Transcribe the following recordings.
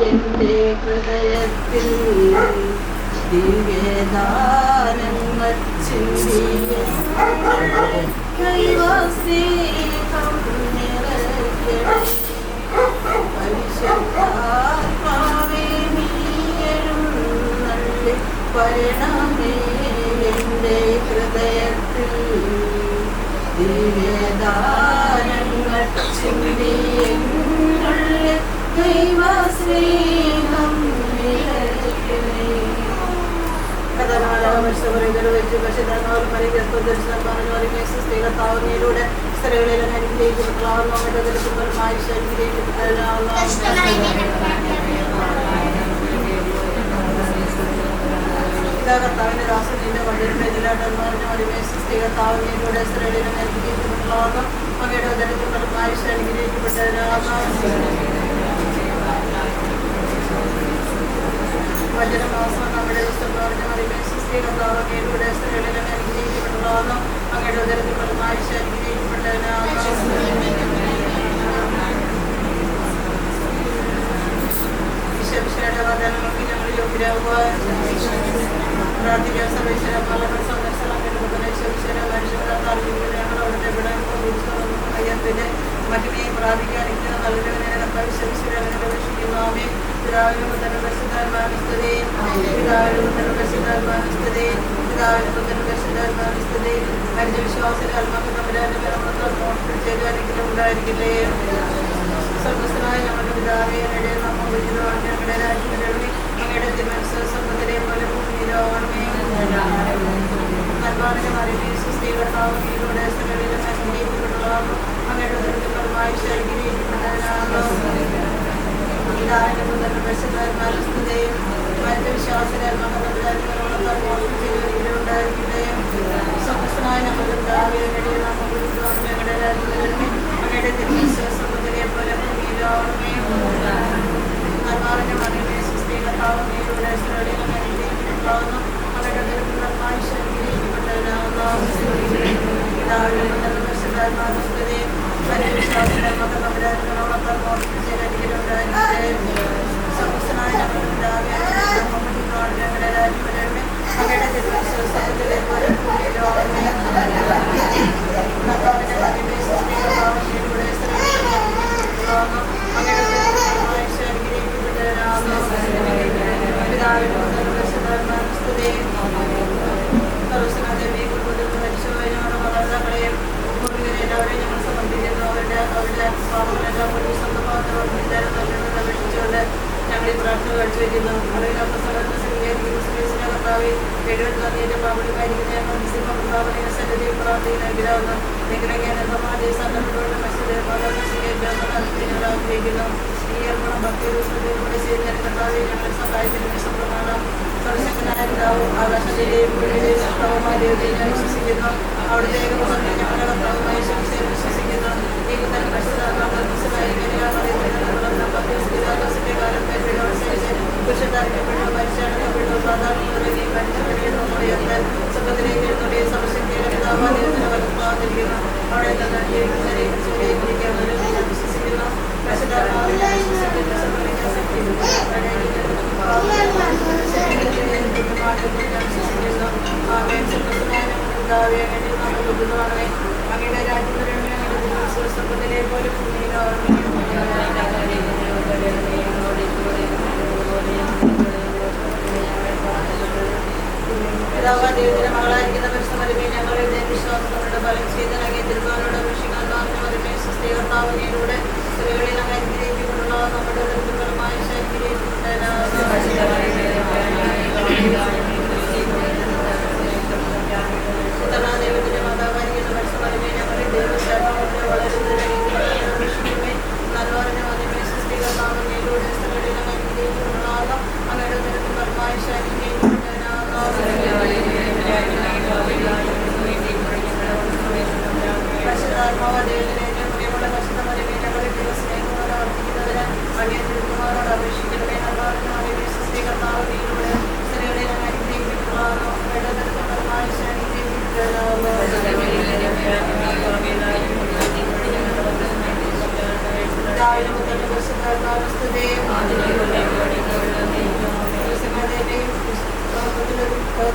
എൻ്റെ ഹൃദയത്തിൽ ദിവ്യദാനങ്ങൾ ചിന്തിയ ദൈവസ്നേഹം നിറയ്ക്കണേ. പരിശുദ്ധാത്മാവേ നീ എഴുന്നള്ളി വരണമേ എൻ്റെ ഹൃദയത്തിൽ ദിവ്യദാനങ്ങൾ ചിന്തിയ ദൈവസ്നേഹം നിറയ്ക്കണേ. സ്ത്രീകർത്താവിനോട് സ്ത്രീകളിലും അനുഗ്രഹിക്കപ്പെട്ടവരുമായി കർത്താവിന്റെ ദാസന്റെ വഴിയിലാട്ടെന്ന് സ്ത്രീകർത്താവിനോട് സ്ത്രീകളിലും അനുഗ്രഹിക്കപ്പെട്ടവരും അവയുടെ ഉദരത്തിൽ ഫലമായി അനുഗ്രഹിക്കപ്പെട്ടവരാകുന്നു. വചനമാസം നമ്മുടെ സ്ത്രീകർത്താവിലൂടെ സ്ത്രീകളിലും അനുഗ്രഹിക്കപ്പെട്ടതാകുന്നു. അങ്ങയുടെ ഉദരത്തിൽ ഫലമായി അനുഗ്രഹിക്കപ്പെട്ടവനാകുന്നു. ഈശ്വരയുടെ വചനങ്ങൾക്ക് ഞങ്ങൾ യോഗ്യരാകുവാൻ പ്രാർത്ഥിക്കാൻ സർവേശ്വര പലരുടെ സന്ദർശനം ഈശ്വര മനുഷ്യരുടെ അവിടുത്തെ അയ്യത്തിന്റെ മഹിമയെ പ്രാപിക്കാനിരിക്കുന്ന നല്ലവനെ കർത്താവിശ്വരനെ പ്രവേശിക്കുന്നു. ആമേൻ. പിതാവിനും പുത്രനും പരിശുദ്ധാത്മാവിനും സ്തുതി. പിതാവിനും പുത്രനും പരിശുദ്ധാത്മാവിനും സ്തുതി. പിതാവിനും പുത്രനും പരിശുദ്ധാത്മാവിനും സ്തുതി. മരിച്ച വിശ്വാസിന്റെ ആത്മാക്കൾ തമ്പുരാന്റെ ചെയ്താലെങ്കിലും ഉണ്ടായിരിക്കില്ലേ. സ്വർഗ്ഗസ്ഥനായ ഞങ്ങളുടെ പിതാവേ, അങ്ങയുടെ നാമം പൂജിതമാകണമേ. അങ്ങയുടെ രാജ്യം വരണമേ. അങ്ങയുടെ തിരുമനസ്സ് സ്വർഗ്ഗത്തിലെ പോലെ ഭൂമിയിലാകണമേ. നന്മാരുടെ മറിയമേ, സ്ത്രീകർത്താവിലൂടെ സ്ത്രീകളിലും അനുഗ്രഹിക്കപ്പെട്ടതാകുന്നു. അങ്ങയുടെ ഉദരത്തിൽ ഫലമായി അനുഗ്രഹിക്കപ്പെട്ടവനാകുന്നു. പിതാവിന്റെ പുത്രനും പരിശുദ്ധാത്മാവിനും സ്തുതി. മരിച്ച വിശ്വാസിന്റെ ഉണ്ടായിരിക്കട്ടെ. സ്വർഗ്ഗസ്ഥനായ ഞങ്ങളുടെ പിതാവേ, അങ്ങയുടെ നാമം പൂജിതമാകണമേ. അങ്ങയുടെ രാജ്യം വരണമേ. അങ്ങയുടെ തിരുമനസ്സ് സ്വർഗ്ഗത്തിലെ പോലെ ഭൂമിയിലാകണമേ. നന്മാരുടെ മറിയമേ, സ്ത്രീകർത്താവിലൂടെ സ്ത്രീകളിലും അനുഗ്രഹിക്കപ്പെട്ടതാകുന്നു. അങ്ങയുടെ ഉദരത്തിൽ ഫലമായി അനുഗ്രഹിക്കപ്പെട്ടവനാകുന്നു. പിതാവിന്റെ പുത്രനും പരിശുദ്ധാത്മാവിനും സ്തുതി. മരിച്ച വിശ്വാസിന്റെ ഉണ്ടായിരിക്കട്ടെ. സ്വർഗ്ഗസ്ഥനായ ഞങ്ങളുടെ പിതാവേ, അങ്ങയുടെ രാജ്യം വരണമേ. അങ്ങയുടെ തിരുമനസ്സ് സ്വർഗ്ഗത്തിലെ പോലെ ഭൂമിയിലാകണമേ. നന്മാരുടെ മറിയമേ, സ്ത്രീകർത്താവിലൂടെ സ്ത്രീകളിലും അനുഗ്രഹിക്കപ്പെട്ടതാകുന്നു. അങ്ങയുടെ അനുഗ്രഹിക്കപ്പെട്ടവനാകുന്നു. പിതാവിന്റെ പുത്രനും പരിശുദ്ധാത്മാവിനും സ്തുതി. സർവ്വസ്വനാദേവി കുടുംബത്തിൽ മരിച്ചുപോയ ഞങ്ങളുടെ മാതാപിതാക്കളെയും എല്ലാവരെയും ഞങ്ങൾ സമർപ്പിക്കുന്നു. അവരുടെ പാപങ്ങളെല്ലാം ഒരു സ്വന്തമാകുന്ന അപേക്ഷിച്ചുകൊണ്ട് ഞങ്ങൾ ഈ പ്രാർത്ഥന കാഴ്ചവെക്കുന്നു. അല്ലെങ്കിൽ അപ്പസ്തലരുടെ സ്വീകരിക്കുന്ന സ്ത്രീസിന്റെ കർത്താവെ, എഴുപത്തി പാപടിക്കായിരിക്കുന്ന കർത്താവിനെ സന്നിധിയിൽ പ്രാർത്ഥിക്കുന്ന നിഗ്രഹിക്കാൻ സമാധി സന്ദർഭങ്ങളുടെ മത്സര മാതാവിനെ സ്വീകരിക്കാൻ ഞങ്ങൾ ആഗ്രഹിക്കുന്നു. ഈ ഏർപ്പണം ഭക്തിയുടെ ശ്രദ്ധയോടെ ചെയ്ത് കർത്താവെ ഞങ്ങളെ സഹായിക്കുന്ന സമ്പ്രദാനം സർവശക്തനായ പിതാവും ആകാശത്തിലെയും ഭൂമിയിലെയും സൃഷ്ടാവുമായ ദൈവത്തെ ഞാൻ വിശ്വസിക്കുന്നു. അവിടുത്തെ ഏകപുത്രനെ ഞങ്ങളുടെ കർത്താവുമായി ശംസയിൽ വിശ്വസിക്കുന്നു. ഈ പുത്രൻ പരിശുദ്ധാത്മാവിനായി പുരുഷന്മാർക്കപ്പെട്ടു മരിച്ചടക്കപ്പെട്ടു പാതാളത്തിലേക്ക് മരിച്ചവരെയുയർത്താൻ സ്വർഗ്ഗത്തിലേക്ക് എഴുന്നള്ളിയ സർവശക്തിയുടെ പിതാവാദിവത്തിന് വലുപ്പാതിരിക്കുന്നു. അവിടെ നിന്ന് ജീവിക്കുന്നവരെ ഞാൻ വിശ്വസിക്കുന്നു. പരിശുദ്ധാത്മാവിനെ വിശ്വസിക്കുന്നു. സംഭവിക്കാൻ ശക്തിക്കുന്നു. അങ്ങയുടെ രാജ്യം വരണമേ. അങ്ങയുടെ സ്വർഗ്ഗത്തിലെ പോലെ ഭൂമിയിലാകണമേ.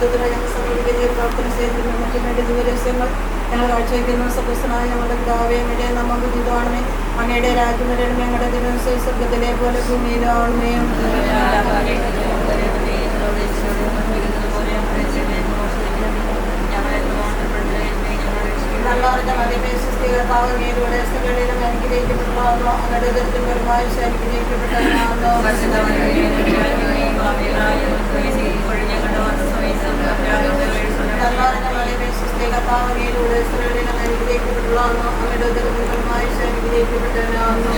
യുദ്ധത്തിന് ഞങ്ങൾ സമീപിക്കുകയും പ്രാർത്ഥന ചെയ്തിരുന്നു. മറ്റും വേണ്ടി ദിവരസ്യങ്ങൾ ഞങ്ങൾ കാഴ്ചവെക്കുന്നു. സപുസ്തനായ ഞങ്ങളുടെ പിതാവേ, അങ്ങയുടെ നാമം പൂജിതമാകണമേ. അങ്ങയുടെ രാജ്യം വരണമേ. അങ്ങയുടെ തിരുമനസ്സ് സ്വർഗ്ഗത്തിലെ പോലെ ഭൂമിയിലാകണമേ. നല്ലവരുടെ മധ്യമേശ്വസ്തികർത്താവുകയിലൂടെ സ്ത്രീകളിലും അനുഗ്രഹിക്കപ്പെട്ടതാകുന്നു. അങ്ങയുടെ ദരിദ്രം പരമായി അനുഗ്രഹിക്കപ്പെട്ടതാകുന്നു. നല്ലവരുടെ മധ്യമേശ്വസ്തികർത്താവുകയിലൂടെ സ്ത്രീകളിലും അനുഗ്രഹിക്കപ്പെട്ടതാകുന്നു. അങ്ങയുടെ ദരിദ്രം പരമായി അനുഗ്രഹിക്കപ്പെട്ടതാകുന്നു.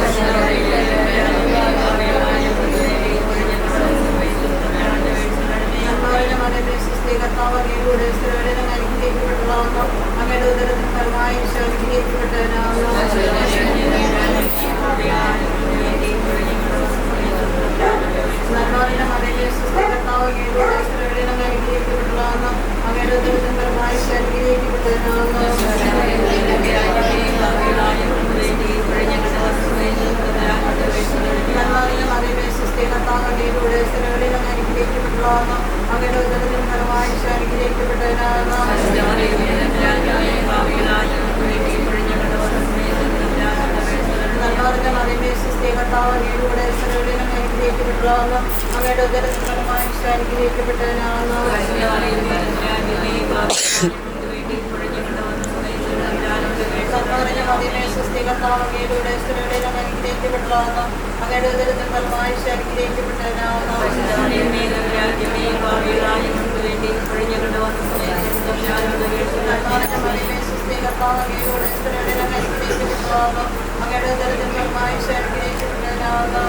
നല്ലവരുടെ മധ്യമേശ്വസ്തികർത്താവുകയിലൂടെ സ്ത്രീകളിലും അനുഗ്രഹിക്കപ്പെട്ടതാകുന്നു. അങ്ങയുടെ ഉദരത്തിന് ഫലമായി അനുഗ്രഹിക്കപ്പെട്ടവനാകുന്നു. നല്ലവരുടെ മധ്യമേശ്വസ്തികർത്താവുകയിലൂടെ സ്ത്രീകളിലും അനുഗ്രഹിക്കപ്പെട്ടതാകുന്നു. അങ്ങയുടെ ഉദരത്തിന് ഫലമായി അനുഗ്രഹിക്കപ്പെട്ടവനാകുന്നു. നല്ലവരുടെ മധ്യമേശ്വസ്തികർത്താവുകയിലൂടെ സ്ത്രീകളിലും അനുഗ്രഹിക്കപ്പെട്ടതാകുന്നു. അങ്ങയുടെ ഉദരത്തിന് ഫലമായി അനുഗ്രഹിക്കപ്പെട്ടവനാകുന്നു. നല്ലവരുടെ മധ്യമേശ്വസ്തികർത്താവുകയിലൂടെ സ്ത്രീകളിലും അനുഗ്രഹിക്കപ്പെട്ടതാകുന്നു. അങ്ങയുടെ ഉദരത്തിന് ഫലമായി അനുഗ്രഹിക്കപ്പെട്ടവനാകുന്നു. നല്ലവരുടെ മധ്യമേശ്വസ്തികർത്താവുകയിലൂടെ സ്ത്രീകളിലും അനുഗ്രഹിക്കപ്പെട്ടതാകുന്നു. അങ്ങയുടെ ഉദരത്തിന് ഫലമായി അനുഗ്രഹിക്കപ്പെട്ടവനാകുന്നു. നല്ലവരുടെ മധ്യമേശ്വസ്തികർത്താവുകയിലൂടെ സ്ത്രീകളിലും അനുഗ്രഹിക്കപ്പെട്ടതാകുന്നു. അങ്ങയുടെ ഉദരത്തിന് ഫലമായി അനുഗ്രഹിക്കപ്പെട്ടവനാകുന്നു.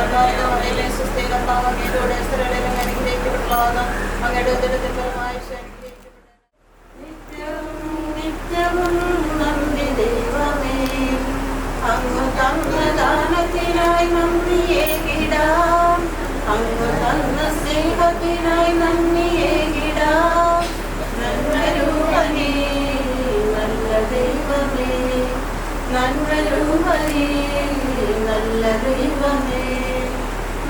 നല്ലവരുടെ മധ്യമേശ്വസ്തികർത്താവുകയിലൂടെ സ്ത്രീകളിലും അനുഗ്രഹിക്കപ്പെട്ടതാകുന്നു. അങ്ങയുടെ ഉദരത്തിന് ഫലമായി നിത്യവും നന്ദി ദൈവമേ, അങ്ങ് തന്ന ദാനത്തിനായി നന്ദിയേകിടാം. അങ്ങ് തന്ന സ്നേഹത്തിനായി നന്ദിയേകിടാം. നന്മരൂപനേ, നല്ല ദൈവമേ, നന്മരൂപനേ, നല്ല ദൈവമേ,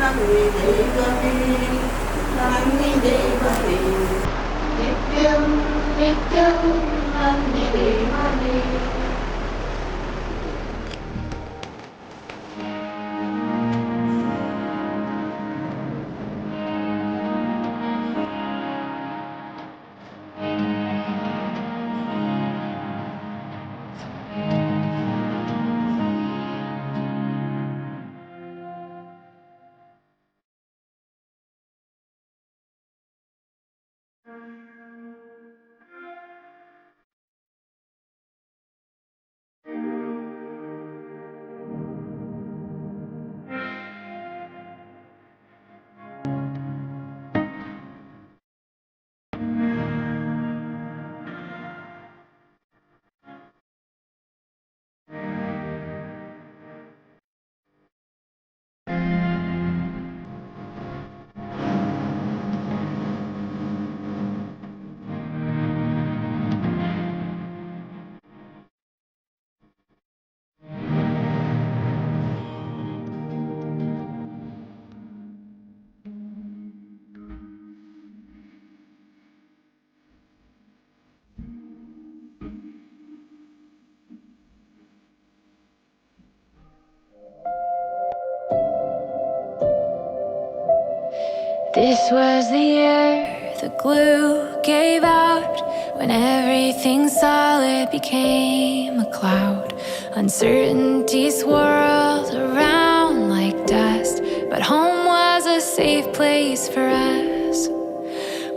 നന്ദി ദൈവമേ, നന്ദി ദൈവമേ, നിത്യം നിത്യം നന്ദി ദൈവമേ. This was the year the glue gave out, when everything solid became a cloud. Uncertainty swirled around like dust, but home was a safe place for us.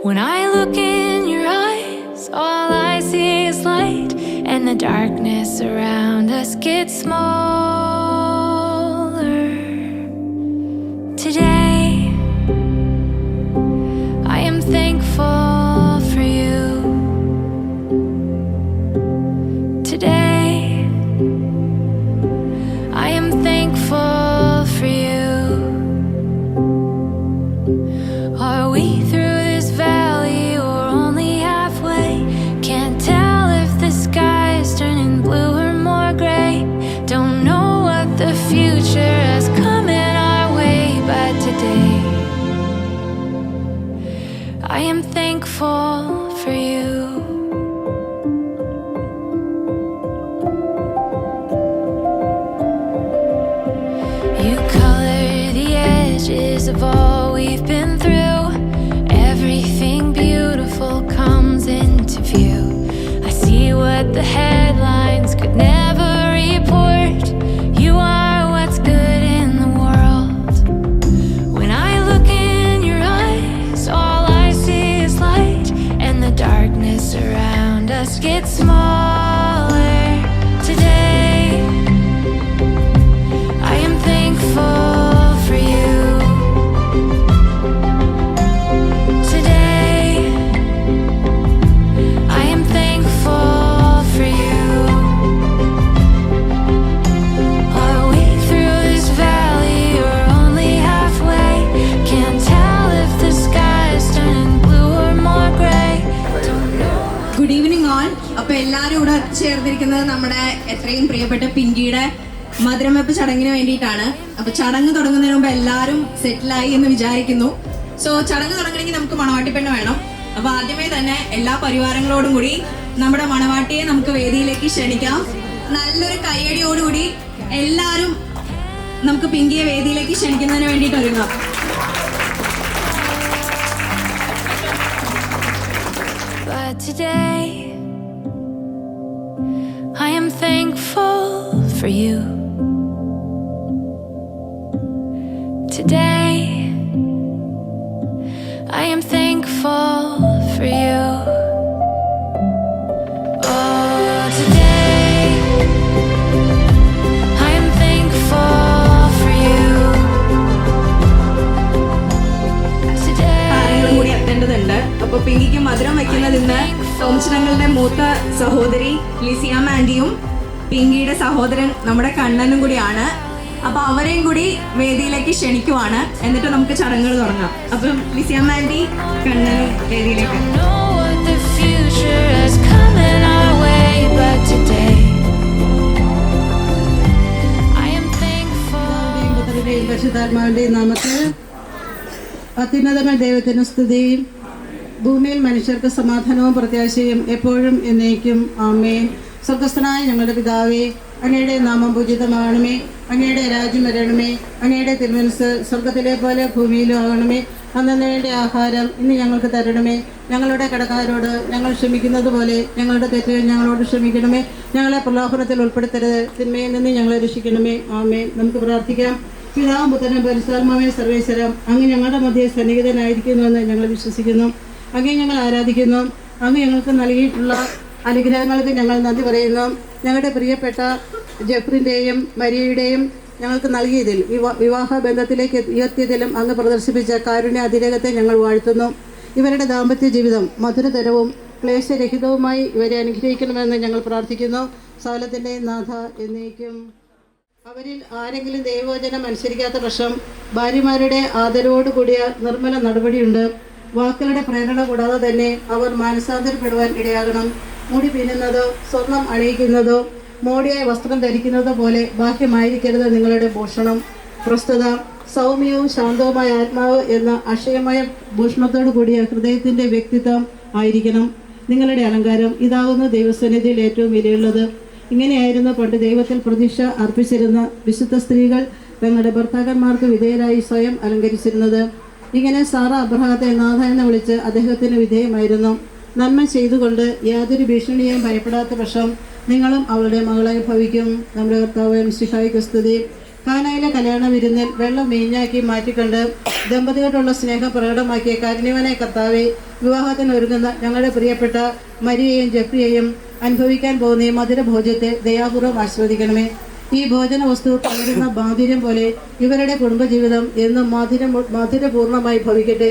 When I look in your eyes, all I see is light, and the darkness around us gets smaller. Today thankful for you. Today I am thankful for you. Are we through this valley or only halfway? Can't tell if the sky's turning blue or more gray. Don't know what I am thankful for you. You color the edges of all we've been through. Everything beautiful comes into view. I see what the headlines could never report. You are what's good in the world. When I look in your eyes, all I see is light, and the darkness around us gets smaller. Today I am thankful for you. Today I am thankful for you. Our way through this valley, we're only halfway. Can't tell if the sky is turning blue or more gray. Don't know. Good evening all. അപ്പോൾ എല്ലാവരും ഇവിടെ ചേർന്നിരിക്കുന്നത് നമ്മുടെ എത്രയും പ്രിയപ്പെട്ട പിങ്കിയുടെ മധുരം വെപ്പ് ചടങ്ങിന് വേണ്ടിയിട്ടാണ്. അപ്പോൾ ചടങ്ങ് തുടങ്ങുന്നതിന് മുമ്പ് എല്ലാവരും സെറ്റിലായി എന്ന് വിചാരിക്കുന്നു. സോ ചടങ്ങ് തുടങ്ങണമെങ്കിൽ നമുക്ക് മണവാട്ടി പെണ്ണ് വേണം. അപ്പോൾ ആദ്യമേ തന്നെ എല്ലാ പരിവാരങ്ങളോടും കൂടി നമ്മുടെ മണവാട്ടിയെ നമുക്ക് വേദിയിലേക്ക് ക്ഷണിക്കാം. നല്ലൊരു കയ്യടിയോടുകൂടി എല്ലാവരും നമുക്ക് പിങ്കിയെ വേദിയിലേക്ക് ക്ഷണിക്കുന്നതിന് വേണ്ടിയിട്ട് ഒരുങ്ങാം. But today I am thankful for you. Today I am thankful for you. Oh, today I am thankful for you. കാര്യങ്ങളും കൂടി എത്തേണ്ടതുണ്ട്. അപ്പോൾ പിങ്കിക്ക് മധുരം വയ്ക്കുന്നത് ഇന്ന് തോംചനങ്ങളുടെ മൂത്ത സഹോദരി ലിസിയാമ്മ ആൻറ്റിയും പിങ്കിയുടെ സഹോദരൻ നമ്മുടെ കണ്ണനും കൂടിയാണ്. അപ്പോൾ അവരെയും കൂടി വേദിയിലേക്ക് ക്ഷണിക്കുവാണ്. എന്നിട്ട് നമുക്ക് ചടങ്ങുകൾ തുടങ്ങാം. അപ്പം ലിസിയാമ്മ ആൻറ്റി, കണ്ണനും വേദിയിലേക്ക്. Don't know what the future is coming our way, but today I am thankful. പുത്രന്റെയും പരിശുദ്ധാത്മാവിന്റെയും നാമത്തിൽ അത്യുന്നതമായ ദൈവത്തിന് സ്തുതി. ഭൂമിയിൽ മനുഷ്യർക്ക് സമാധാനവും പ്രത്യാശയും എപ്പോഴും എന്നേക്കും. ആമേൻ. സ്വർഗസ്ഥനായ ഞങ്ങളുടെ പിതാവേ, അങ്ങയുടെ നാമം പൂജിതമാകണമേ. അങ്ങയുടെ രാജ്യം വരണമേ. അങ്ങയുടെ തിരുമനസ്സ് സ്വർഗത്തിലെ പോലെ ഭൂമിയിലും ആകണമേ. അന്നു വേണ്ട ആഹാരം ഇന്ന് ഞങ്ങൾക്ക് തരണമേ. ഞങ്ങളുടെ കടക്കാരോട് ഞങ്ങൾ ക്ഷമിക്കുന്നത് പോലെ ഞങ്ങളുടെ തെറ്റുകൾ ഞങ്ങളോട് ക്ഷമിക്കണമേ. ഞങ്ങളെ പ്രലോഭനത്തിൽ ഉൾപ്പെടുത്തരുത്, തിന്മയിൽ നിന്ന് ഞങ്ങളെ രക്ഷിക്കണമേ. ആമേൻ. നമുക്ക് പ്രാർത്ഥിക്കാം. പിതാവും പുത്രനും പരിശുദ്ധാത്മാവേ സർവേശ്വരം, അങ്ങ് ഞങ്ങളുടെ മധ്യേ സന്നിഹിതനായിരിക്കുന്നുവെന്ന് ഞങ്ങൾ വിശ്വസിക്കുന്നു. അങ്ങേ ഞങ്ങൾ ആരാധിക്കുന്നു. അങ്ങ് ഞങ്ങൾക്ക് നൽകിയിട്ടുള്ള അനുഗ്രഹങ്ങൾക്ക് ഞങ്ങൾ നന്ദി പറയുന്നു. ഞങ്ങളുടെ പ്രിയപ്പെട്ട ജെഫ്രിൻ്റെയും മരിയയുടെയും ഞങ്ങൾക്ക് നൽകിയതിൽ വിവാഹ ബന്ധത്തിലേക്ക് ഉയർത്തിയതിലും അങ്ങ് പ്രദർശിപ്പിച്ച കാരുണ്യ അതിരേകത്തെ ഞങ്ങൾ വാഴ്ത്തുന്നു. ഇവരുടെ ദാമ്പത്യ ജീവിതം മധുരതരവും ക്ലേശരഹിതവുമായി ഇവരെ അനുഗ്രഹിക്കണമെന്ന് ഞങ്ങൾ പ്രാർത്ഥിക്കുന്നു. സകലത്തിൻ്റെ നാഥ എന്നേക്കും. അവരിൽ ആരെങ്കിലും ദൈവവചനം അനുസരിക്കാത്ത പക്ഷം ഭാര്യമാരുടെ ആദരവോടുകൂടിയ നിർമ്മല നടപടിയുണ്ട്. വാക്കുകളുടെ പ്രേരണ കൂടാതെ തന്നെ അവർ മാനസാന്തരപ്പെടുവാൻ ഇടയാകണം. മുടി പിന്നുന്നതോ സ്വർണം അണിയിക്കുന്നതോ മോടിയായ വസ്ത്രം ധരിക്കുന്നതോ പോലെ ബാഹ്യമായിരിക്കരുത് നിങ്ങളുടെ ഭൂഷണം. പ്രസ്തുത സൗമ്യവും ശാന്തവുമായ ആത്മാവ് എന്ന അക്ഷയമായ ഭൂഷണത്തോടു കൂടിയ ഹൃദയത്തിൻ്റെ വ്യക്തിത്വം ആയിരിക്കണം നിങ്ങളുടെ അലങ്കാരം. ഇതാകുന്നു ദൈവസന്നിധിയിൽ ഏറ്റവും വിലയുള്ളത്. ഇങ്ങനെയായിരുന്നു പണ്ട് ദൈവത്തിൽ പ്രതീക്ഷ അർപ്പിച്ചിരുന്ന വിശുദ്ധ സ്ത്രീകൾ തങ്ങളുടെ ഭർത്താക്കന്മാർക്ക് വിധേയരായി സ്വയം അലങ്കരിച്ചിരുന്നത്. ഇങ്ങനെ സാറ അബ്രഹാത്തെ നാഥ എന്ന് വിളിച്ച് അദ്ദേഹത്തിന് വിധേയമായിരുന്നു. നന്മ ചെയ്തുകൊണ്ട് യാതൊരു ഭീഷണിയെയും ഭയപ്പെടാത്ത പക്ഷം നിങ്ങളും അവളുടെ മകളായി ഭവിക്കും. നമ്മുടെ കർത്താവ് മിശിഹായ്ക്ക് സ്തുതി. കാനായിലെ കല്യാണ വിരുന്നിൽ വെള്ളം വീഞ്ഞാക്കി മാറ്റിക്കൊണ്ട് ദമ്പതികളോടുള്ള സ്നേഹം പ്രകടമാക്കിയ കാരുണ്യവാനായ കർത്താവെ, വിവാഹത്തിന് ഒരുങ്ങുന്ന ഞങ്ങളുടെ പ്രിയപ്പെട്ട മരിയയെയും ജെഫ്രിയെയും അനുഭവിക്കാൻ പോകുന്ന ഈ മധുരഭോജ്യത്തെ ദയാപൂർവ്വം ആസ്വദിക്കണമേ. ഈ ഭോജന വസ്തു പകരുന്ന മാധുര്യം പോലെ ഇവരുടെ കുടുംബജീവിതം എന്നും മധുരപൂർണ്ണമായി ഭവിക്കട്ടെ.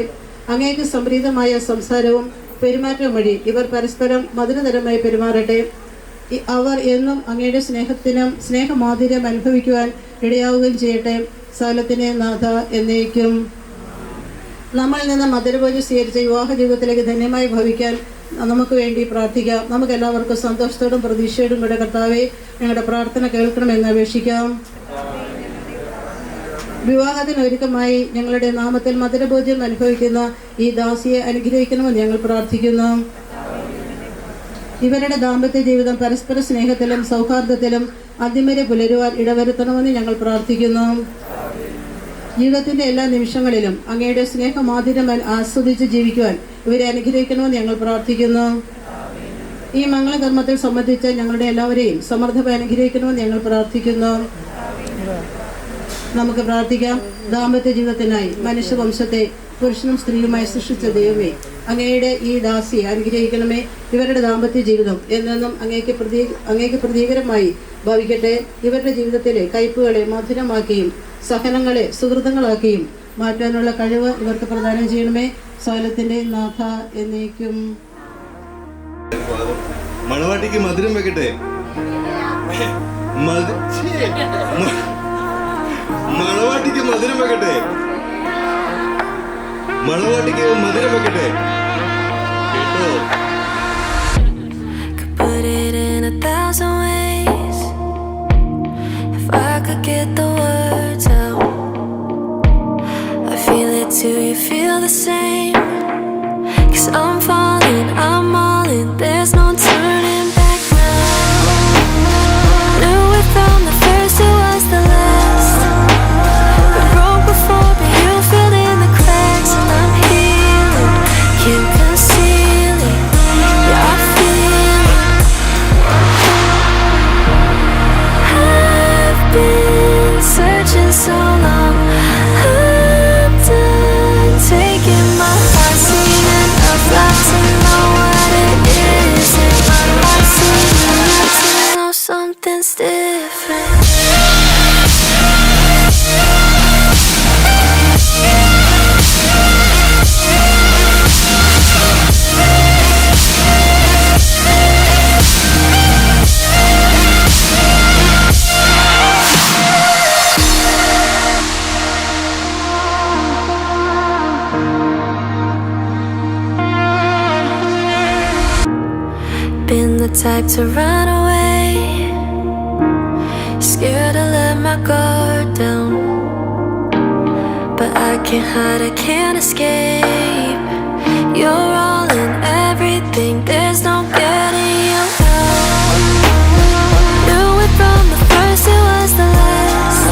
അങ്ങേക്ക് സംപ്രീതമായ സംസാരവും പെരുമാറ്റവും വഴി ഇവർ പരസ്പരം മധുരതരമായി പെരുമാറട്ടെ. അവർ എന്നും അങ്ങയുടെ സ്നേഹമാധുര്യം അനുഭവിക്കുവാൻ ഇടയാവുകയും ചെയ്യട്ടെ. സകലത്തിനെ നാഥ എന്നേക്കും. നമ്മളിൽ നിന്ന് മധുരഭോജ്യം സ്വീകരിച്ച വിവാഹ ജീവിതത്തിലേക്ക് ധന്യമായി ഭവിക്കാൻ നമുക്ക് വേണ്ടി പ്രാർത്ഥിക്കാം. നമുക്കെല്ലാവർക്കും സന്തോഷത്തോടും പ്രതീക്ഷയോടും കൂടെ കർത്താവെ ഞങ്ങളുടെ പ്രാർത്ഥന കേൾക്കണമെന്ന് അപേക്ഷിക്കാം. വിവാഹത്തിനൊരുക്കമായി ഞങ്ങളുടെ നാമത്തിൽ മധുരഭോജ്യം അനുഭവിക്കുന്ന ഈ ദാസിയെ അനുഗ്രഹിക്കണമെന്ന് ഞങ്ങൾ പ്രാർത്ഥിക്കുന്നു. ഇവരുടെ ദാമ്പത്യ ജീവിതം പരസ്പര സ്നേഹത്തിലും സൗഹാർദ്ദത്തിലും അന്തിമരെ പുലരുവാൻ ഇടവരുത്തണമെന്ന് ഞങ്ങൾ പ്രാർത്ഥിക്കുന്നു. ജീവിതത്തിന്റെ എല്ലാ നിമിഷങ്ങളിലും അങ്ങയുടെ സ്നേഹമാധുര്യം ആസ്വദിച്ച് ജീവിക്കുവാൻ ഇവരെ അനുഗ്രഹിക്കണമെന്ന് ഞങ്ങൾ പ്രാർത്ഥിക്കുന്നു. ഈ മംഗളകർമ്മത്തിൽ സംബന്ധിച്ച ഞങ്ങളുടെ എല്ലാവരെയും സമൃദ്ധമായി അനുഗ്രഹിക്കണമെന്ന് ഞങ്ങൾ പ്രാർത്ഥിക്കുന്നു. നമുക്ക് പ്രാർത്ഥിക്കാം. ദാമ്പത്യ ജീവിതത്തിനായി മനുഷ്യവംശത്തെ പുരുഷനും സ്ത്രീയുമായി സൃഷ്ടിച്ച ദൈവമേ, അങ്ങയുടെ ഈ ദാസിയെ അനുഗ്രഹിക്കണമേ. ഇവരുടെ ദാമ്പത്യ ജീവിതം എന്നെന്നും അങ്ങേക്ക് പ്രതീകരമായി ഭവിക്കട്ടെ. ഇവരുടെ ജീവിതത്തിലെ കയ്പുകളെ മധുരമാക്കിയും സഹനങ്ങളെ സുഹൃത്തുക്കളാക്കിയും മാറ്റാനുള്ള കഴിവ് ഇവർക്ക് പ്രദാനം ചെയ്യണമേ. സകലത്തിന്റെ നാഥ എന്നേക്കും. മണവാട്ടിക്ക് മധുരം വെക്കട്ടെ. മണവാട്ടിക്ക് മധുരം വെക്കട്ടെ. മണവാട്ടിക്ക് മധുരം വെക്കട്ടെ. കേട്ടോ? Put it in 1,000 ways. If I could get the words out, I feel it too, you feel the same. 'Cause I'm falling, I'm all in, there's no turning back now. Knew it from the first, it was the last. Been broke before, but you filled in the cracks, and I'm healing, can't conceal it. Yeah, I feel it. I've been searching so long, I'm done taking my heart, seen enough life to know what it is. In my heart, seen enough to know something's different. Been the type to run away, scared to let my guard down, but I can't hide, I can't escape. You're all in everything, there's no getting you out. Knew it from the first, it was the last.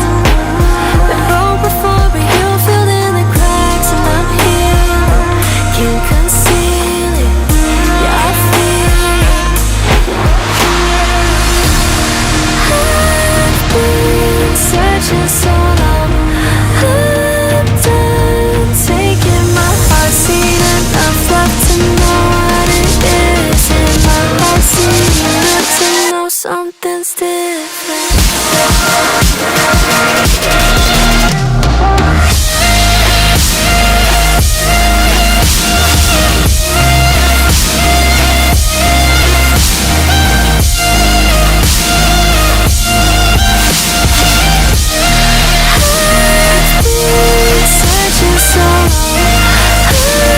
Been broke before, but you filled in the cracks, and I'm here, can't conceal it. Yeah, I feel it. I've been searching so long, I'm done taking my heart, seen enough love to know what it is. In my heart, seen enough to know something's different. Searching so long,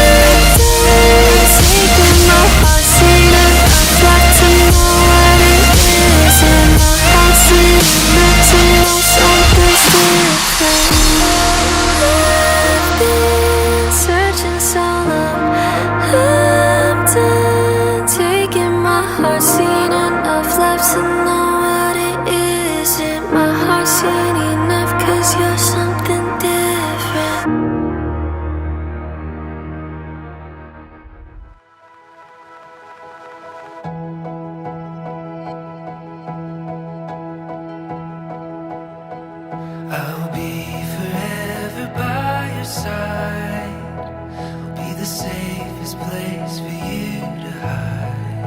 I'm done taking my heart, seen enough love to know what it is. In my heart, seen enough to know something's different. I've been searching so long, I'm done taking my heart, seen enough love to know what it is. In my heart, seen enough, 'cause you're something different. I'll be forever by your side. I'll be the safest place for you to hide.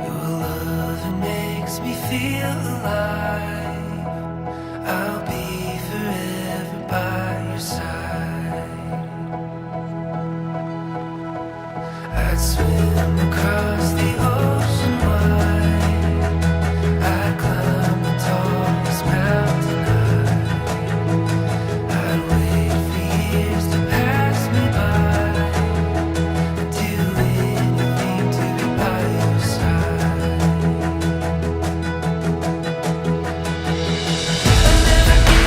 Your love, it makes me feel alive. I'll be forever by your side. I'd swim across the ocean wide. I'd climb the tallest mountain high. I'd wait for years to pass me by. I'd do anything to be by your side. I'll never give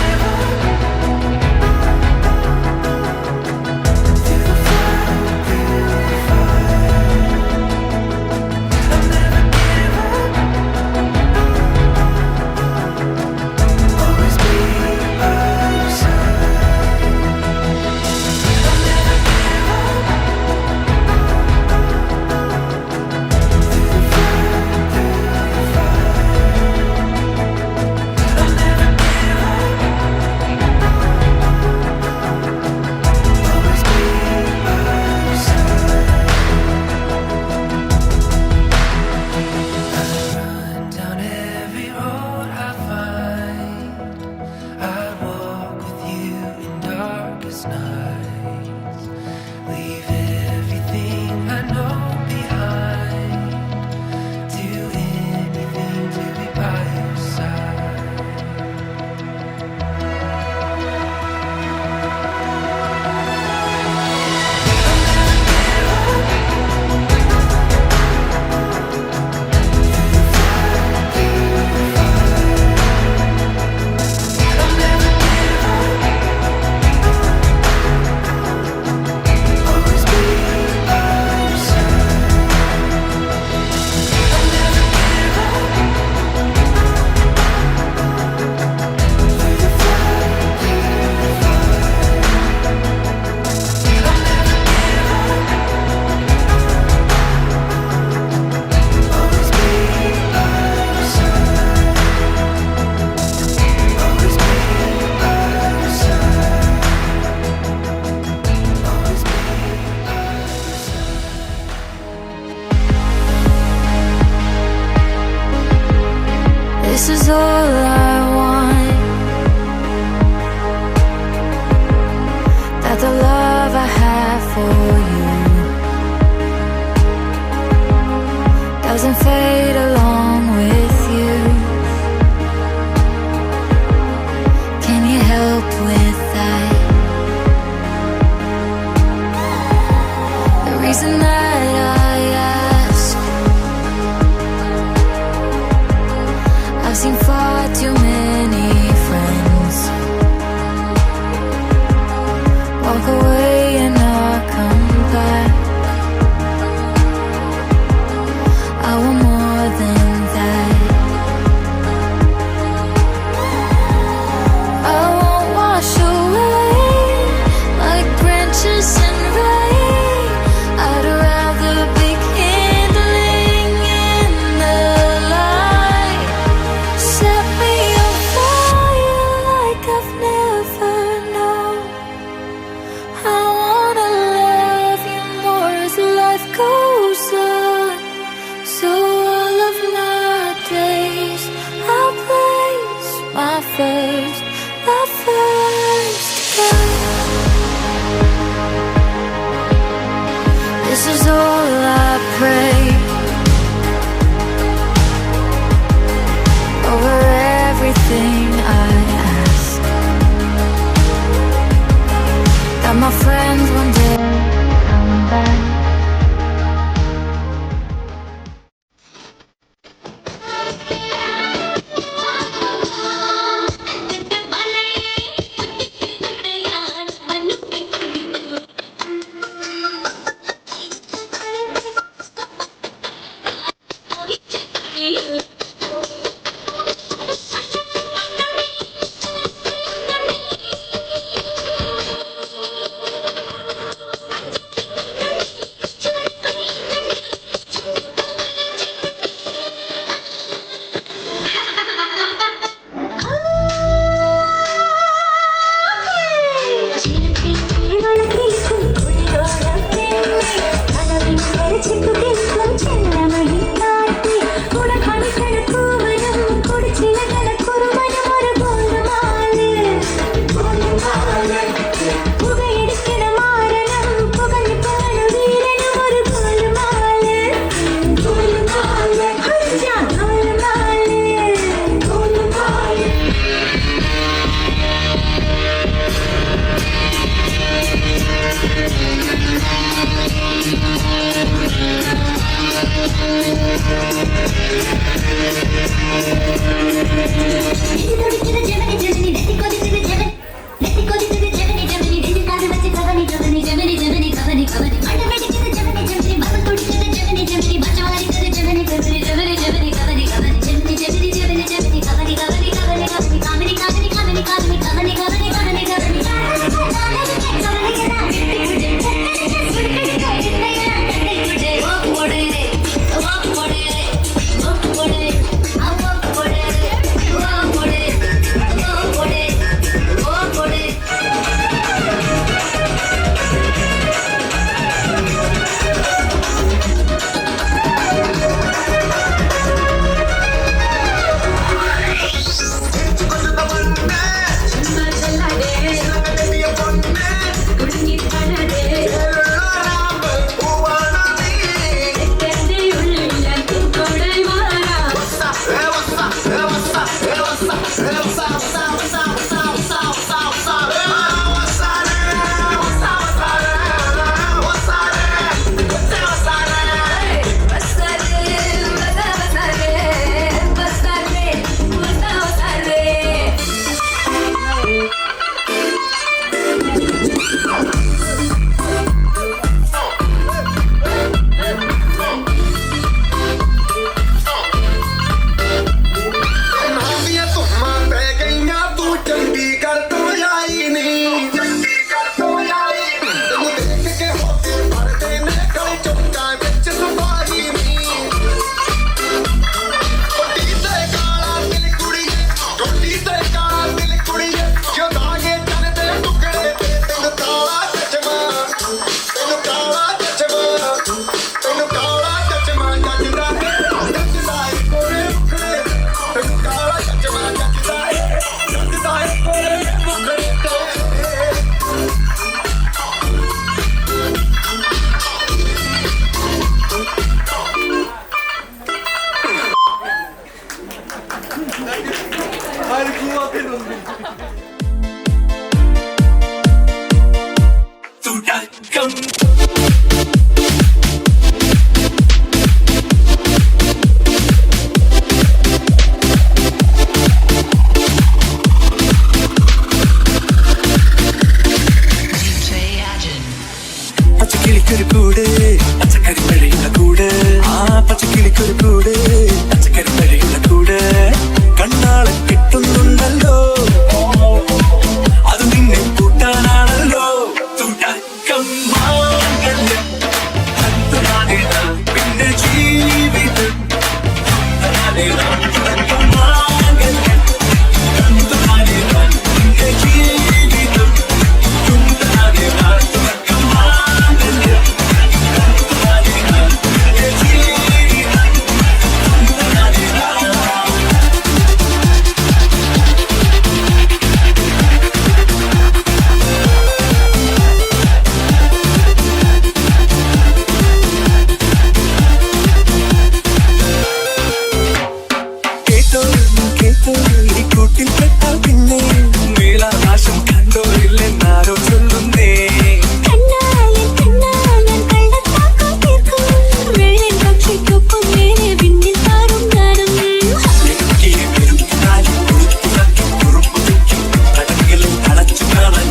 all I want. That the love I have for you doesn't fade along with you. Can you help with that? The reason that I ask, I've seen far too many friends walk away and not come back. I want more than that. I won't wash away like branches in rain. I'd rather be kindling in the light. Set me on fire like I've never known. I wanna love you more as life goes on. So all of my days I'll place my first love. This is all I pray over everything I ask, that my friends one day come back. പച്ചക്കിളിക്കൊരു കൂട് പച്ചക്കറി മഴയുള്ള കൂട് പച്ചക്കിളിക്കൊരു കൂട് പച്ചക്കറി മഴയുള്ള കൂട് കണ്ണാളെ കിട്ടുന്നുണ്ടല്ലോ അത് നിന്നെ കൂട്ടാനാണല്ലോ തുടക്കം മാംഗല്യം പിന്നെ ജീവിതം തുടക്കം മാംഗല്യം പിന്നെ ജീവിതം കൂട്ടിൽ പെട്ടാൽ പിന്നെ മേലാകാശം കണ്ടോരില്ലെന്നാരോ ചൊല്ലുന്നേ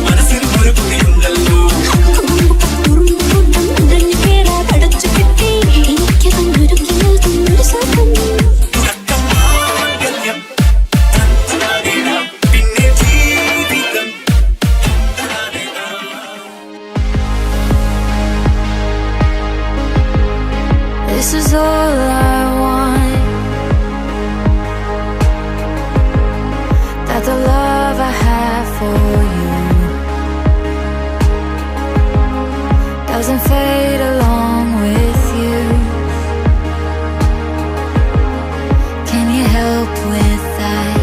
മനസ്സിൽ ഒരു കുട്ടിയുണ്ടല്ലോ This is all I want. That the love I have for you doesn't fade along with you. Can you help with that?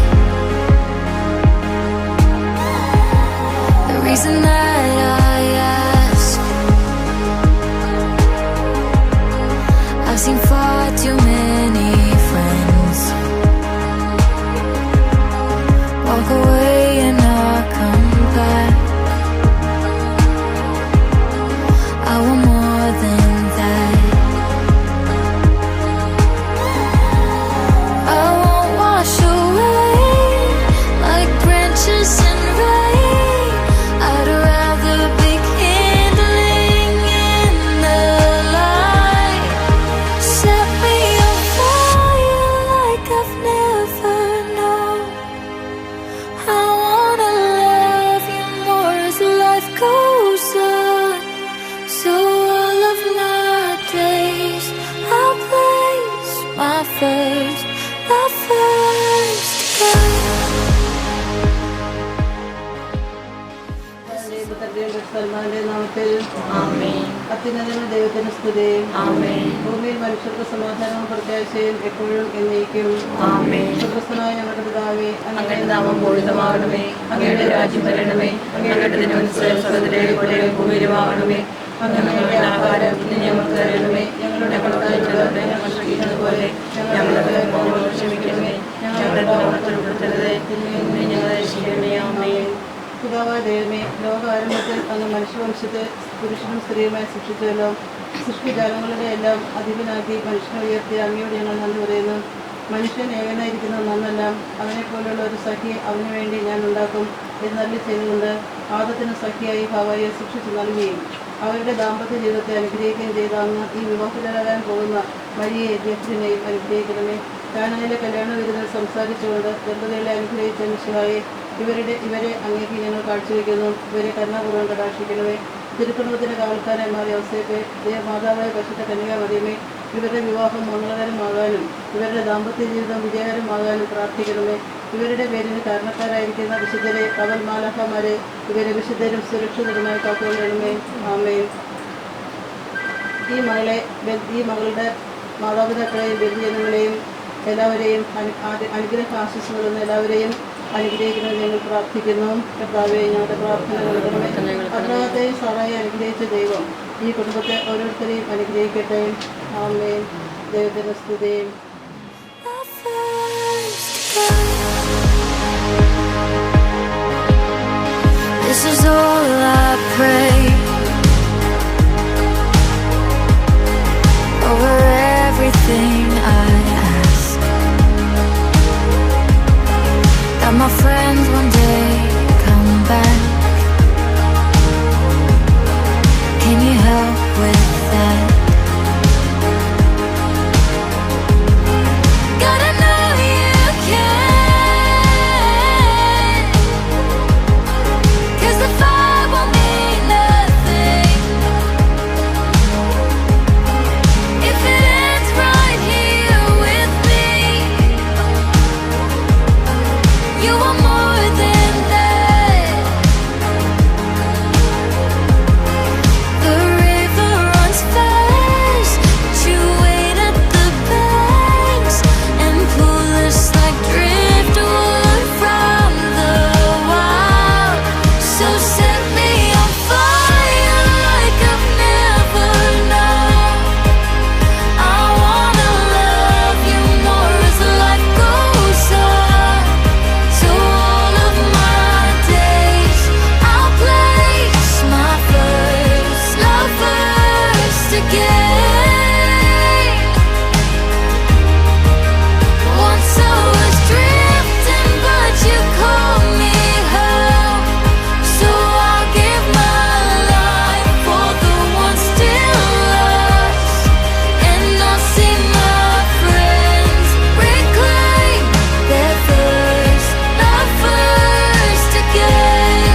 The reason that I ask, I've seen far too many friends walk away and not come back. I want more than that. I won't wash away like branches in rain. I'd rather be kindling in the light. Set me on fire like I've never known. I wanna love you more as life goes on. So all of my days I'll place my first love first സൽമാന്റെ നാമത്തിൽ അത്യുന്നതന ദൈവത്തിന് സ്തുതി. ഭൂമിയിൽ മനുഷ്യർക്ക് സമാധാനവും പ്രത്യാശയും എപ്പോഴും എന്നേക്കും. സ്വർഗ്ഗസ്ഥനായ ഞങ്ങളുടെ പിതാവേ, അങ്ങയുടെ നാമം പൂജിതമാകണമേ. അങ്ങയുടെ രാജ്യം വരണമേ. അങ്ങയുടെ തിരുമനസ്സുകളിലെ പോലെ ഭൂമിയിലുമാകണമേ. ഞങ്ങളുടെ ആഹാരം ഇന്ന് ഞങ്ങൾക്ക് തരണമേ. ഞങ്ങളുടെ കടക്കാരെ ഞങ്ങൾ ക്ഷമിക്കുന്നത് പോലെ ഞങ്ങളുടെ ക്ഷമിക്കണമേ. ഞങ്ങളുടെ പാപത്തിൽ ഉൾപ്പെടുത്തരുതേ. ഞങ്ങളെ രക്ഷിക്കണമേ. ആമേൻ. പിതാവായ ദൈവമേ, ലോകാരംഭത്തിൽ അങ്ങ് മനുഷ്യവംശത്തെ പുരുഷനും സ്ത്രീയുമായി സൃഷ്ടിച്ചല്ലോ. സൃഷ്ടിജാലങ്ങളുടെ എല്ലാം അധിപനാക്കി മനുഷ്യനെ ഉയർത്തി അങ്ങയോട് ഞങ്ങൾ നന്ദി പറയുന്നു. മനുഷ്യൻ ഏകനായിരിക്കുന്നത് നന്നല്ല, അവനെപ്പോലുള്ള ഒരു സഖിയെ അവന് വേണ്ടി ഞാൻ ഉണ്ടാക്കും എന്നല്ലി ചെയ്തുകൊണ്ട് ആദത്തിന് സഖിയായി ഹവ്വായെ സൃഷ്ടിച്ചു നൽകുകയും അവരുടെ ദാമ്പത്യ ജീവിതത്തെ അനുഗ്രഹിക്കുകയും ചെയ്ത അങ്ങ് ഈ വിവാഹിതരാകാൻ പോകുന്ന മരിയെ ജെഫ്രിനെയും അനുഗ്രഹിക്കണമേ. കാനായിലെ കല്യാണ വിരുന്നിൽ സംസാരിച്ചുകൊണ്ട് ദമ്പതികളെ അനുഗ്രഹിച്ച മിശിഹായെ ഇവരെ അങ്ങേക്ക് ഞങ്ങൾ കാഴ്ചവെക്കുന്നു. ഇവരെ കരുണാപൂർവ്വം കടാക്ഷിക്കണമേ. തിരുക്കുടുംബത്തിൻ്റെ കാവൽക്കാരായി മാറിയ ഔസേപ്പെ, മാതാവായ പരിശുദ്ധ കന്യകാമറിയമേ, ഇവരുടെ വിവാഹം മംഗളകരമാകാനും ഇവരുടെ ദാമ്പത്യ ജീവിതം വിജയകരമാകാനും പ്രാർത്ഥിക്കണമേ. ഇവരുടെ പേരിന് കാരണക്കാരായിരിക്കുന്ന വിശുദ്ധരെ, കവൽ മാലാഖമാരെ, ഇവരെ വിശുദ്ധരും സുരക്ഷിതരുമായി കാത്തുകൊള്ളണമേ. ആമേൻ. ഈ മകളുടെ മാതാപിതാക്കളെയും ബന്ധുജനങ്ങളെയും എല്ലാവരെയും അനുഗ്രഹ ആശംസകളെന്ന് എല്ലാവരെയും അനുഗ്രഹിക്കുന്നത് ഞങ്ങൾ പ്രാർത്ഥിക്കുന്നു. കർത്താവേ, ഞങ്ങളുടെ പ്രാർത്ഥന നൽകണമേ. അബ്രഹാത്തെയും സാറായെ അനുഗ്രഹിച്ച ദൈവം ഈ കുടുംബത്തെ ഓരോരുത്തരെയും അനുഗ്രഹിക്കട്ടെ. ആമേൻ. ദൈവത്തിന്റെ സ്തുതി. you are more than that. The river runs fast, but you wait at the banks and pull us like driftwood from the wild. So set me on fire like I've never known. I wanna love you more as life goes on. So all of my days I'll place my first love first again. Once I was drifting, but you called me home. So I'll give my life for the one still lost. And I'll see my friends reclaim their first love first again.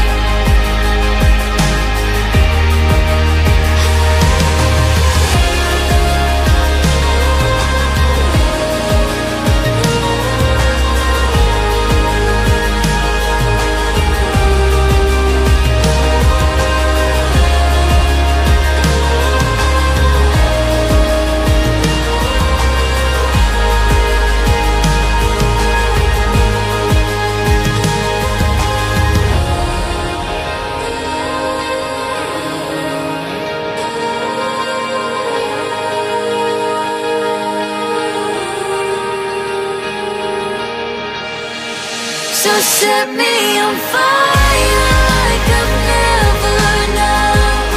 So set me on fire like I've never known.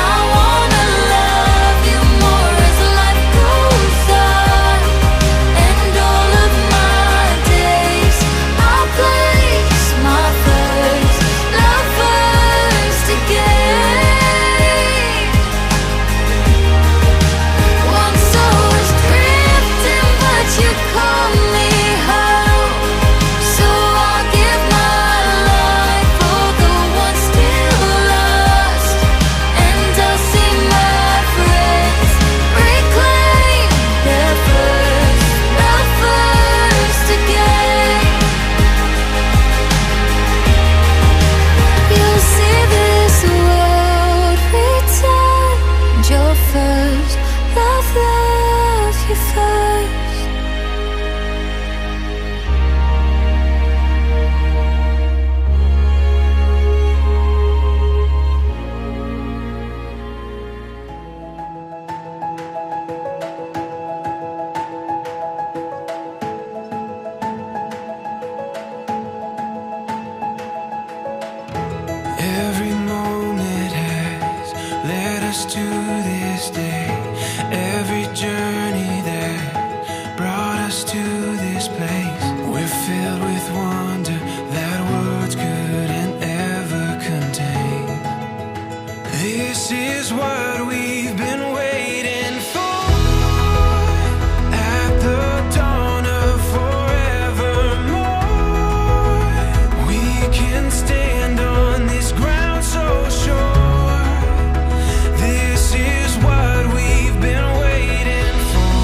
I wanna love you more as life goes on. And all of my days I'll place my first love first again. Once I was drifting, but you called me home. So I'll give my life for the one still lost. And I'll see my friends reclaim their first love first again. You'll see this world return. And your first love you first. Every moment has led us to this day. Every journey that brought us to this place. We're filled with wonder that words couldn't ever contain. This is what we've been waiting for. At the dawn of forevermore, we can stand on this ground so sure. This is what we've been waiting for.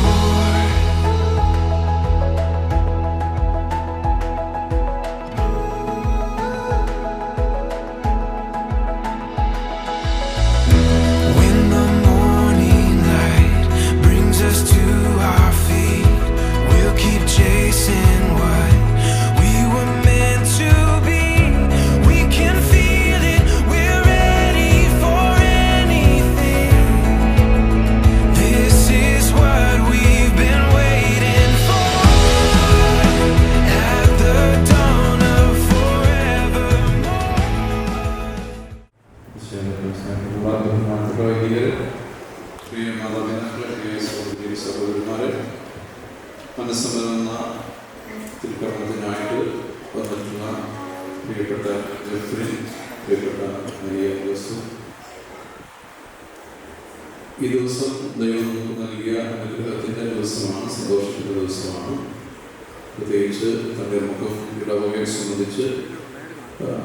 When the morning light brings us to our feet, we'll keep chasing what we were meant to be. We can feel it, we're ready for anything. This is what we've been waiting for. At the dawn of forevermore. പ്രിയ മാതാപിതാക്കളെ, പ്രിയ സഹോദരി സഹോദരന്മാരെ, മനസ്സമ്പന്ന തിരുക്കർമ്മത്തിനായിട്ട് വന്നിട്ടുള്ള പ്രിയപ്പെട്ട Jeffrey, പ്രിയപ്പെട്ട Maria Joseph, ഈ ദിവസം ദൈവം നമുക്ക് നൽകിയ അനുഗ്രഹത്തിൻ്റെ ദിവസമാണ്, സന്തോഷത്തിൻ്റെ ദിവസമാണ്. പ്രത്യേകിച്ച് തൻ്റെ മുഖം ഇടവകയെ സംബന്ധിച്ച്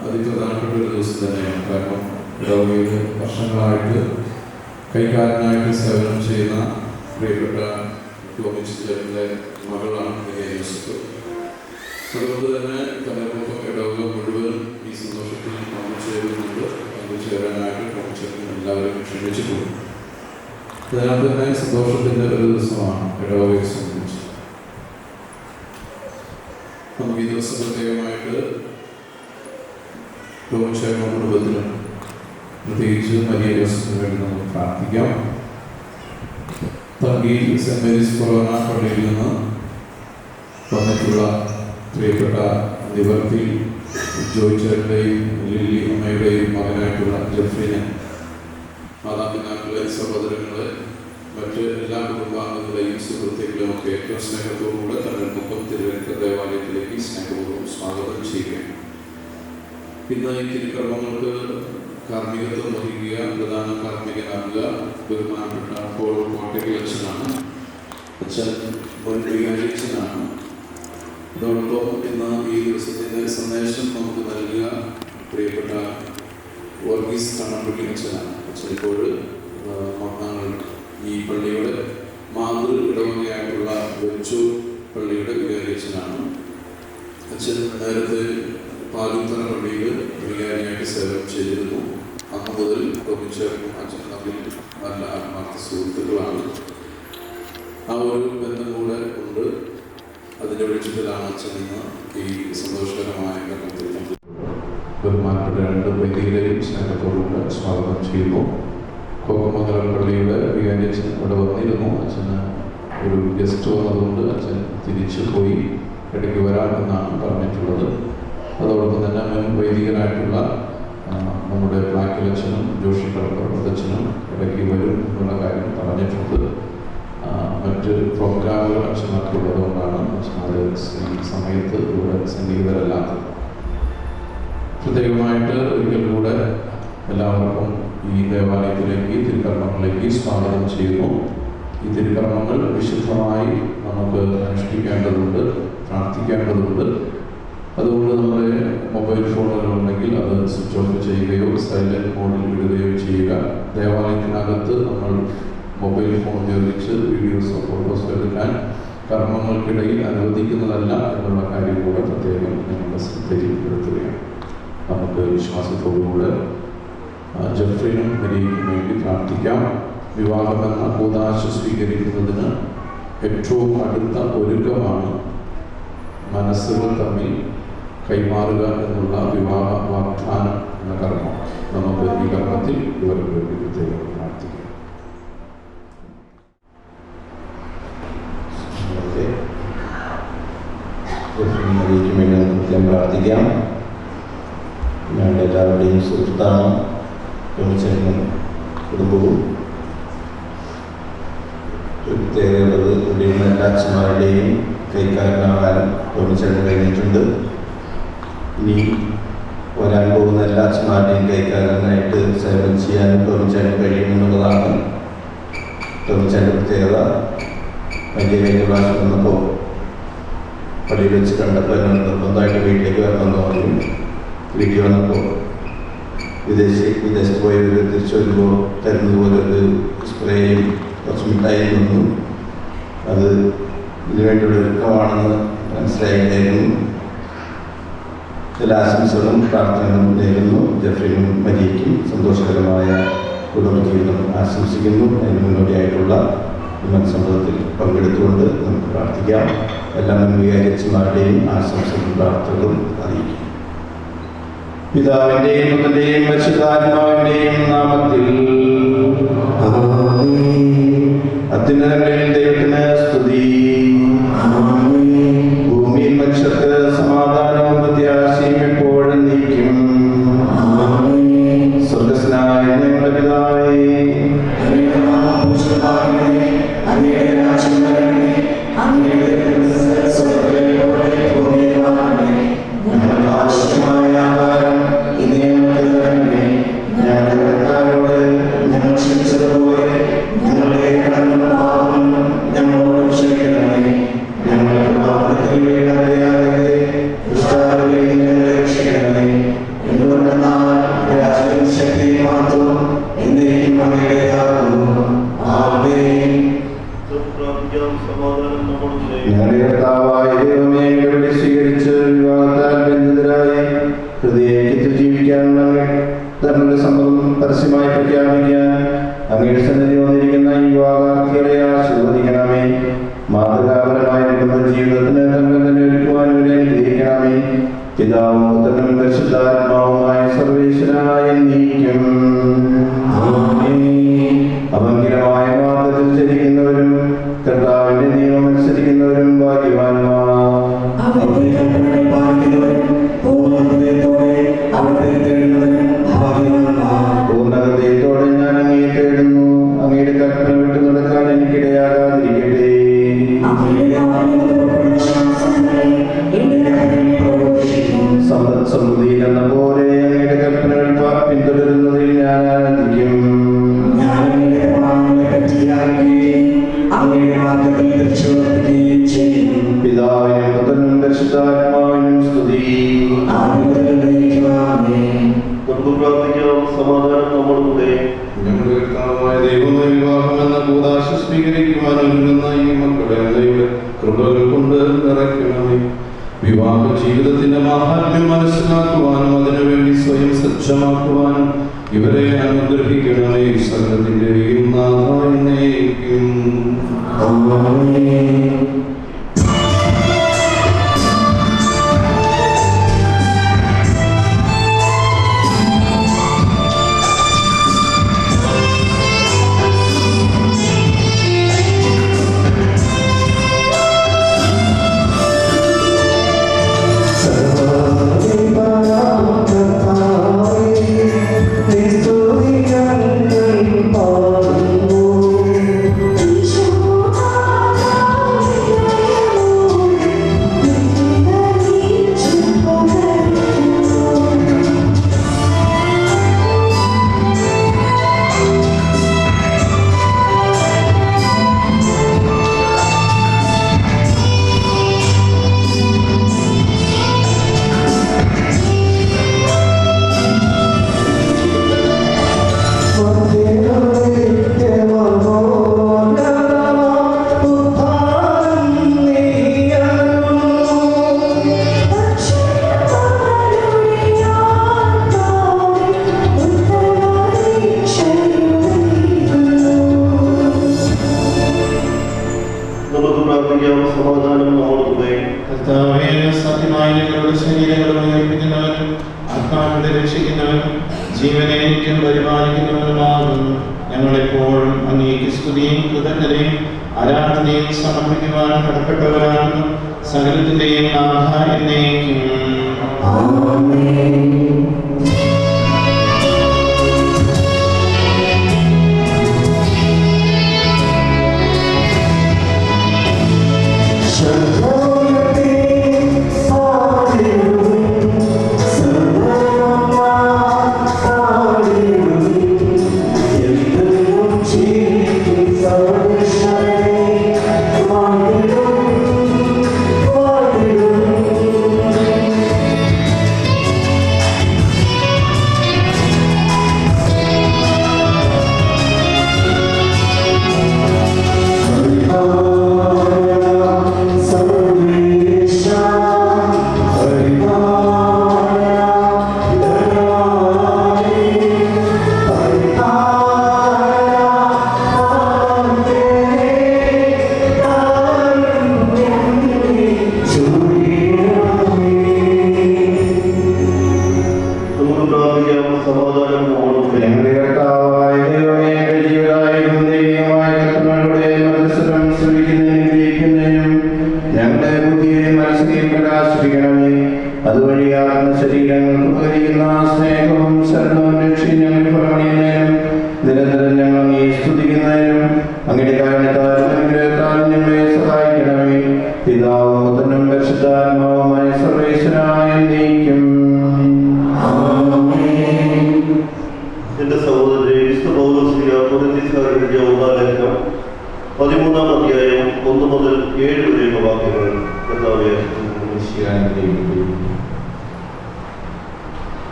അതിപ്രധാനപ്പെട്ട ഒരു ദിവസം തന്നെയാണ്. കാരണം ഇടവകയിൽ വർഷങ്ങളായിട്ട് കൈകാരനായിട്ട് സേവനം ചെയ്യുന്ന പ്രിയപ്പെട്ട ടോമിച്ചേട്ടൻ്റെ മകളാണ് മരിയ ജോസഫ്. അതുകൊണ്ട് തന്നെ തലമുറ ഇടവക മുഴുവൻ ഈ സന്തോഷത്തിൽ പങ്കുചേരുന്നുണ്ട്. പങ്കുചേരാനായിട്ട് പങ്കുചേർന്ന് എല്ലാവരും ക്ഷണിച്ചിട്ടുണ്ട്. അതിനകത്ത് തന്നെ സന്തോഷത്തിൻ്റെ ഒരു ദിവസമാണ് ഇടവകയെ സംബന്ധിച്ച്. നമുക്ക് ഈ ദിവസം പ്രത്യേകമായിട്ട് രോഗക്ഷേമ കുടുംബത്തിനും പ്രത്യേകിച്ച് വലിയ ദിവസത്തിന് വേണ്ടി നമുക്ക് പ്രാർത്ഥിക്കാം. തങ്കി സെന്റ് മേരീസ് കൊറോണ പള്ളിയിൽ നിന്ന് വന്നിട്ടുള്ള പ്രിയപ്പെട്ട നിവർത്തി ജോയിച്ചേട്ടൻ്റെയും ലില്ലി അമ്മയുടെയും മകനായിട്ടുള്ള ജെഫ്രിനെ, മാതാപിതാക്കളെ, സഹോദരങ്ങളെ, മറ്റ് എല്ലാ കുടുംബാംഗങ്ങളെയും സുഹൃത്തുക്കളെയും ഒക്കെ ഏറ്റവും സ്നേഹത്തോടുകൂടെ തണ്ണീർമുക്കം തിരുവനന്തപുരം ദേവാലയത്തിലേക്ക് സ്നേഹപൂർവ്വം സ്വാഗതം ചെയ്യുകയാണ്. ഇന്ന് ഈ തിരുക്കർമ്മങ്ങൾക്ക് കാർമ്മികത്വം വഹിക്കുക, പ്രധാന കാർമ്മികനാകുക ബഹുമാനപ്പെട്ട പോൾ കോട്ടയ്ക്കൽ അച്ഛനാണ്. അച്ഛൻ മുൻ വികാരിയച്ഛനാണ്. അതോടൊപ്പം ഇന്ന് ഈ ദിവസത്തിൻ്റെ സന്ദേശം നമുക്ക് നൽകുക പ്രിയപ്പെട്ട വർഗീസ് കണ്ണമ്പള്ളി അച്ഛനാണ്. അച്ഛൻ ഇപ്പോൾ ഈ പള്ളിയുടെ മാതൃ ഇടവകയായിട്ടുള്ള വെച്ചൂർ പള്ളിയുടെ വികാരിയച്ഛനാണ്. അച്ഛൻ നേരത്തെ പാലൂത്തറ പള്ളിയിൽ വികാരിയായിട്ട് സേവനം ചെയ്തിരുന്നു. അന്ന് മുതൽ ടോമിച്ചേർക്കും അച്ഛൻ തമ്മിൽ നല്ല ആത്മാർത്ഥ സുഹൃത്തുക്കളാണ്. ആ ഒരു ബന്ധം കൂടെ ഉണ്ട്. അതിൻ്റെ വെളിച്ചത്തിലാണ് അച്ഛൻ ഇന്ന് ഈ സന്തോഷകരമായ കർമ്മത്തിൽ ബഹുമാനപ്പെട്ട രണ്ട് വ്യക്തികളെയും സ്നേഹത്തോടുകൂടെ സ്വാഗതം ചെയ്യുന്നു. കോകമംഗലം പള്ളിയുടെ വികാരിയച്ഛൻ ഇവിടെ വന്നിരുന്നു. അച്ഛന് ഒരു ഗസ്റ്റ് വന്നതുകൊണ്ട് അച്ഛൻ തിരിച്ചു പോയി ഇടയ്ക്ക് വരാമെന്നാണ് പറഞ്ഞിട്ടുള്ളത്. അതോടൊപ്പം തന്നെ മുൻ വൈദികനായിട്ടുള്ള നമ്മുടെ പ്ലാക്കിലച്ഛനും ജോഷി കളപ്പുറത്തച്ഛനും ഇടയ്ക്ക് വരും എന്നുള്ള കാര്യം പറഞ്ഞിട്ടുണ്ട്. മറ്റ് പ്രോഗ്രാമുകൾ അച്ഛനൊക്കെയുള്ളതുകൊണ്ടാണ് അച്ഛനത് ഈ സമയത്ത് ഇവിടെ സന്നിഹിതരല്ലാത്തത്. പ്രത്യേകമായിട്ട് ഒരിക്കൽ കൂടെ എല്ലാവർക്കും ഈ ദേവാലയത്തിലേക്ക്, തിരുക്കർമ്മങ്ങളിലേക്ക് സ്വാഗതം ചെയ്യുന്നു. ഈ തിരുക്കർമ്മങ്ങൾ വിശുദ്ധമായി നമുക്ക് അനുഷ്ഠിക്കേണ്ടതുണ്ട്, പ്രാർത്ഥിക്കേണ്ടതുണ്ട്. അതുകൊണ്ട് നമ്മുടെ മൊബൈൽ ഫോണുകളുണ്ടെങ്കിൽ അത് സ്വിച്ച് ഓഫ് ചെയ്യുകയോ സൈലൻറ്റ് മോഡിൽ ഇടുകയോ ചെയ്യുക. ദേവാലയത്തിനകത്ത് നമ്മൾ മൊബൈൽ ഫോൺ ഉപയോഗിച്ച് വീഡിയോസോ ഫോട്ടോസോ എടുക്കാൻ കർമ്മങ്ങൾക്കിടയിൽ അനുവദിക്കുന്നതല്ല എന്നുള്ള കാര്യം കൂടെ പ്രത്യേകം നിങ്ങളുടെ ശ്രദ്ധയിൽപ്പെടുത്തുകയാണ്. നമുക്ക് വിശ്വാസത്തോടുകൂടെ ജെഫ്രിനും മരിയയ്ക്കും വേണ്ടി പ്രാർത്ഥിക്കാം. വിവാഹമെന്ന കൂദാശ സ്വീകരിക്കുന്നതിന് ഏറ്റവും അടുത്ത ഒരുക്കമാണ് മനസ്സുകൾ തമ്മിൽ കൈമാറുക എന്നുള്ള വിവാഹ വാഗ്ദാനം എന്ന കർമ്മം. നമുക്ക് ഈ കർമ്മത്തിൽ ഇവർക്ക് വേണ്ടി പ്രത്യേകം പ്രാർത്ഥിക്കാം. മരിയയ്ക്കും വേണ്ടി നമുക്ക് പ്രത്യേകം പ്രാർത്ഥിക്കാം. ഞങ്ങളുടെ എല്ലാവരുടെയും സുഹൃത്താണ് ടോമിച്ചേട്ടനും കുടുംബവും. ഒരു പ്രത്യേകതയുള്ളത്, ഇവിടെയുള്ള എല്ലാ അച്ഛന്മാരുടെയും കൈക്കാരനാകാൻ ടോമിച്ചേട്ടൻ കഴിഞ്ഞിട്ടുണ്ട്. ഇനി വരാൻ പോകുന്ന എല്ലാ അച്ഛന്മാരുടെയും കൈക്കാരനായിട്ട് സേവനം ചെയ്യാനും ടോമിച്ചേട്ടൻ കഴിയുമെന്നുള്ളതാണ് ടോമിച്ചേട്ടൻ്റെ പ്രത്യേകത. വലിയ കഴിഞ്ഞ പ്രാവശ്യം വന്നപ്പോൾ പള്ളിയിൽ വെച്ച് കണ്ടപ്പോൾ എന്നോട് നിർബന്ധമായിട്ട് വീട്ടിലേക്ക് വരണമെന്ന് പറഞ്ഞു. വീട്ടിൽ വന്നപ്പോൾ വിദേശത്ത് പോയി തിരിച്ചു വരുമ്പോൾ തരുന്നത് പോലെ ഒരു സ്പ്രേയും കുറച്ച് മിഠായി നിന്നു. അത് ഇതിനു വേണ്ടിയുള്ള ഒരുക്കമാണെന്ന് മനസ്സിലായിരുന്നു. ചില ആശംസകളും പ്രാർത്ഥനകളും നേരുന്നു. ജെഫ്രിനും മരിയയ്ക്കും സന്തോഷകരമായ കുടുംബജീവിതം ആശംസിക്കുന്നു. അതിന് മുന്നോടിയായിട്ടുള്ള സംഭവത്തിൽ പങ്കെടുത്തുകൊണ്ട് നമുക്ക് പ്രാർത്ഥിക്കാം. എല്ലാ വികാരിയച്ഛന്മാരുടെയും ആശംസകളും പ്രാർത്ഥനകളും അറിയിക്കും. പിതാവിന്റെയും പുത്രന്റെയും പരിശുദ്ധാത്മാവിന്റെയും നാമത്തിൽ അത്യുന്നതങ്ങളിൽ ദൈവത്തിന് സ്തുതി. ഭൂമിയിൽ മനുഷ്യർക്ക് സമാധാനവും പ്രത്യാശയും എപ്പോഴും നീക്കും. സ്വർഗസ്നായ ഞങ്ങളുടെ പിതാവേ, ആവശ്യമായ ആഹാരം ഇന്ന് ഞങ്ങൾക്ക് തരണമേ. ഞങ്ങളുടെ കടക്കാരോട് ഞങ്ങൾ ക്ഷമിച്ചതുപോലെ ഞങ്ങളുടെ കടങ്ങളും പാപങ്ങളും ഞങ്ങളോട് ക്ഷമിക്കണമേ. ഞങ്ങൾക്ക് പാപത്തിൽ വീഴാതെയാകരുതേ, ദുഷ്ടാരൂപിയിൽ നിന്ന് ഞങ്ങളെ രക്ഷിക്കണമേ. എന്തുകൊണ്ടെന്നാൽ രാജ്യവും ശക്തിയും മഹത്വവും എന്നേക്കും അങ്ങയുടേതാകുന്നു. ആമേൻ. ഞങ്ങളുടെ കർത്താവായ ദൈവമേ, ഞങ്ങളെ സ്വീകരിച്ച് പരസ്യമായി പ്രഖ്യാപിക്കാൻ അങ്ങയുടെ സന്നിധി വന്നിരിക്കുന്ന യുവാകാർത്തികളെ ആശീർവദിക്കണമേ. മാതൃകാപരമായിരിക്കുന്ന ജീവിതത്തിന് തങ്ങൾ തന്നെ ഒരുക്കുവാൻ ഇവരെ അനുഗ്രഹിക്കണമേ. പിതാവും പുത്രനും പരിശുദ്ധാത്മാവുമായ സർവേശ്വരനായ നീക്കും അഭംഗിരമായ മാർഗത്തിൽ ചരിക്കുന്നവരും കർത്താവിന്റെ നിയമം അനുസരിക്കുന്നവരും ഭാഗ്യവാന്മാർ. പൂർണ്ണഹൃദയത്തോടെ ഞാൻ അങ്ങയെ തേടുന്നു. അങ്ങയുടെ കൽപ്പന വിട്ടു നടക്കാൻ എനിക്കിടയാകാതിരിക്കട്ടെ. സമൃദ്ധിയിൽ എന്ന പോലെ അങ്ങയുടെ കൽപ്പനകൾ പിന്തുടരുന്നതിൽ ഞാൻ ആനന്ദിക്കും. പിതാവിനും പുത്രനും പരിശുദ്ധാത്മാവിനും സ്തുതി. സമാധാനം നമ്മുടെ കൂടെ. ഞങ്ങളുടെ കർത്താവായ ദൈവമേ, വിവാഹം എന്ന കൂദാശ സ്വീകരിക്കുവാൻ ഒരുങ്ങുന്ന ഈ മക്കളുടെ അങ്ങയുടെ കൃപകൾ കൊണ്ട് നിറയ്ക്കണമേ. വിവാഹ ജീവിതത്തിന്റെ മാഹാത്മ്യം മനസ്സിലാക്കുവാനും അതിനുവേണ്ടി സ്വയം സജ്ജമാക്കുവാനും ഇവരെ അനുഗ്രഹിക്കണമേ. സകലത്തിന്റെയും നാഥായ എന്നേക്കും. ജീവനേക്കും പരിപാലിക്കുന്നവനുമാകുന്നു. ഞങ്ങളെപ്പോഴും അങ്ങേക്ക് സ്തുതിയും കൃതജ്ഞതയും ആരാധനയും സമർപ്പിക്കുവാൻ കടപ്പെട്ടവരാകുന്നു. സകലത്തിന്റെയും നാഥ എന്നേക്കും.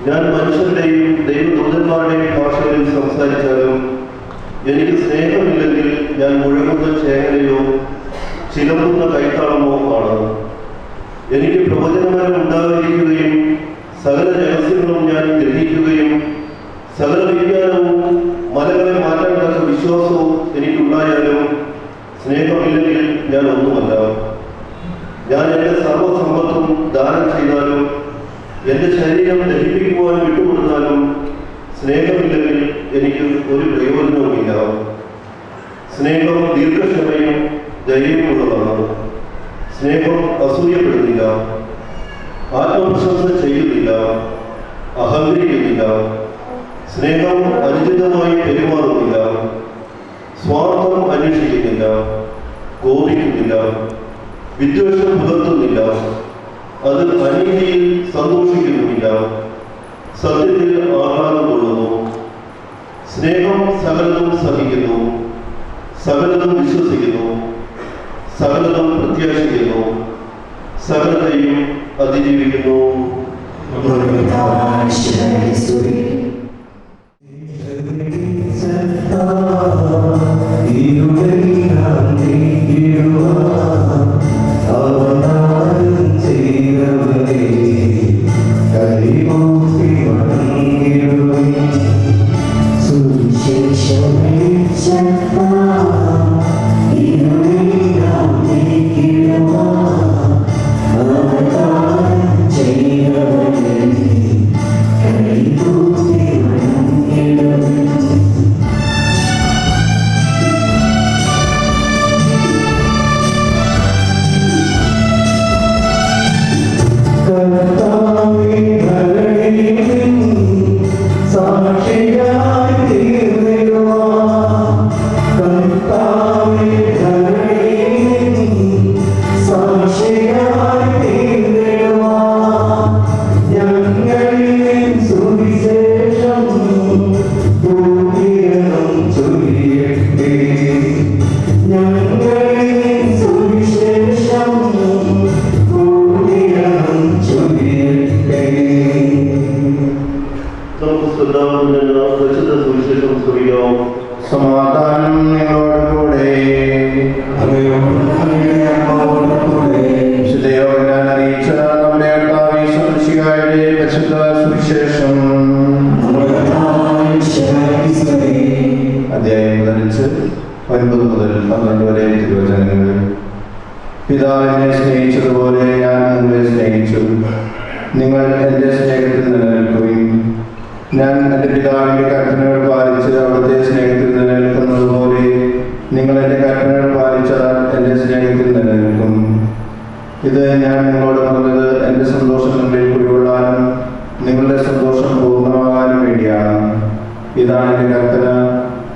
ഞാൻ മനുഷ്യരുടെയും ദൈവദൂതന്മാരുടെയും ഭാഷകളിൽ സംസാരിച്ചാലും എനിക്ക് സ്നേഹമില്ലെങ്കിൽ ഞാൻ മുഴങ്ങുന്ന ചേങ്ങലയോ ചിലമ്പുന്ന കൈത്താളമോ ആണ്. എനിക്ക് പ്രവചനപരം ഉണ്ടായിരിക്കുകയും സകല രഹസ്യങ്ങളും ഞാൻ ഗ്രഹിക്കുകയും സകല വിജ്ഞാനവും മലകളെ മാറ്റാൻ തക്ക വിശ്വാസവും എനിക്കുണ്ടായാലും സ്നേഹമില്ലെങ്കിൽ ഞാൻ ഒന്നുമല്ല. ഞാൻ എൻ്റെ സർവ്വസമ്പത്തും ദാനം ചെയ്താലും എൻ്റെ ശരീരം ദഹിപ്പിക്കുവാൻ വിട്ടുകൊടുത്താലും സ്നേഹമില്ലെങ്കിൽ എനിക്ക് ഒരു പ്രയോജനവുമില്ല. സ്നേഹം ദീർഘക്ഷമയും ധൈര്യമുള്ളതാണ്. സ്നേഹം അസൂയപ്പെടുന്നില്ല, ആത്മപ്രശംസ ചെയ്യുന്നില്ല, അഹങ്കരിക്കുന്നില്ല. സ്നേഹം അനുചിതമായി പെരുമാറുന്നില്ല, സ്വാർത്ഥം അന്വേഷിക്കുന്നില്ല, കോപിക്കുന്നില്ല, വിദ്വേഷം പുലർത്തുന്നില്ല, അത് അനീതിയിൽ സന്തോഷിക്കുന്നുമില്ല, സത്യത്തിൽ ആഹ്ലാദം കൊള്ളുന്നു. സ്നേഹം സകലതും സഹിക്കുന്നു, സകലതും വിശ്വസിക്കുന്നു, സകലതും പ്രത്യാശിക്കുന്നു, സകലത്തെയും അതിജീവിക്കുന്നു. സമാധാനം നിങ്ങളോട് കൂടെ. വിശുദ്ധയോഹന്നാൻ അറിയിച്ച നമ്മുടെ കർത്താവ് യേശുമിശിഹായുടെ പരിശുദ്ധ സുവിശേഷം അധ്യായം 9 മുതൽ 12 വരെ തിരുവചനങ്ങൾ. പിതാവിനെ സ്നേഹിച്ചതുപോലെ ഞാൻ നിങ്ങളെ സ്നേഹിച്ചു. നിങ്ങൾ എൻ്റെ സ്നേഹത്തിൽ നിലനിൽക്കുകയും ഞാൻ എൻ്റെ പിതാവിൻ്റെ കൽപ്പനകൾ പാലിച്ച് അവിടുത്തെ സ്നേഹത്തിൽ നിലനിൽക്കുന്നത് പോലെ നിങ്ങൾ എൻ്റെ കൽപ്പനകൾ പാലിച്ചാൽ എൻ്റെ സ്നേഹത്തിൽ നിലനിൽക്കും. ഇത് ഞാൻ നിങ്ങളോട് പറഞ്ഞത് എൻ്റെ സന്തോഷം നിങ്ങളിൽ കുടികൊള്ളാനും നിങ്ങളുടെ സന്തോഷം പൂർണ്ണമാകാനും വേണ്ടിയാണ്. ഇതാണ് എൻ്റെ കൽപ്പന,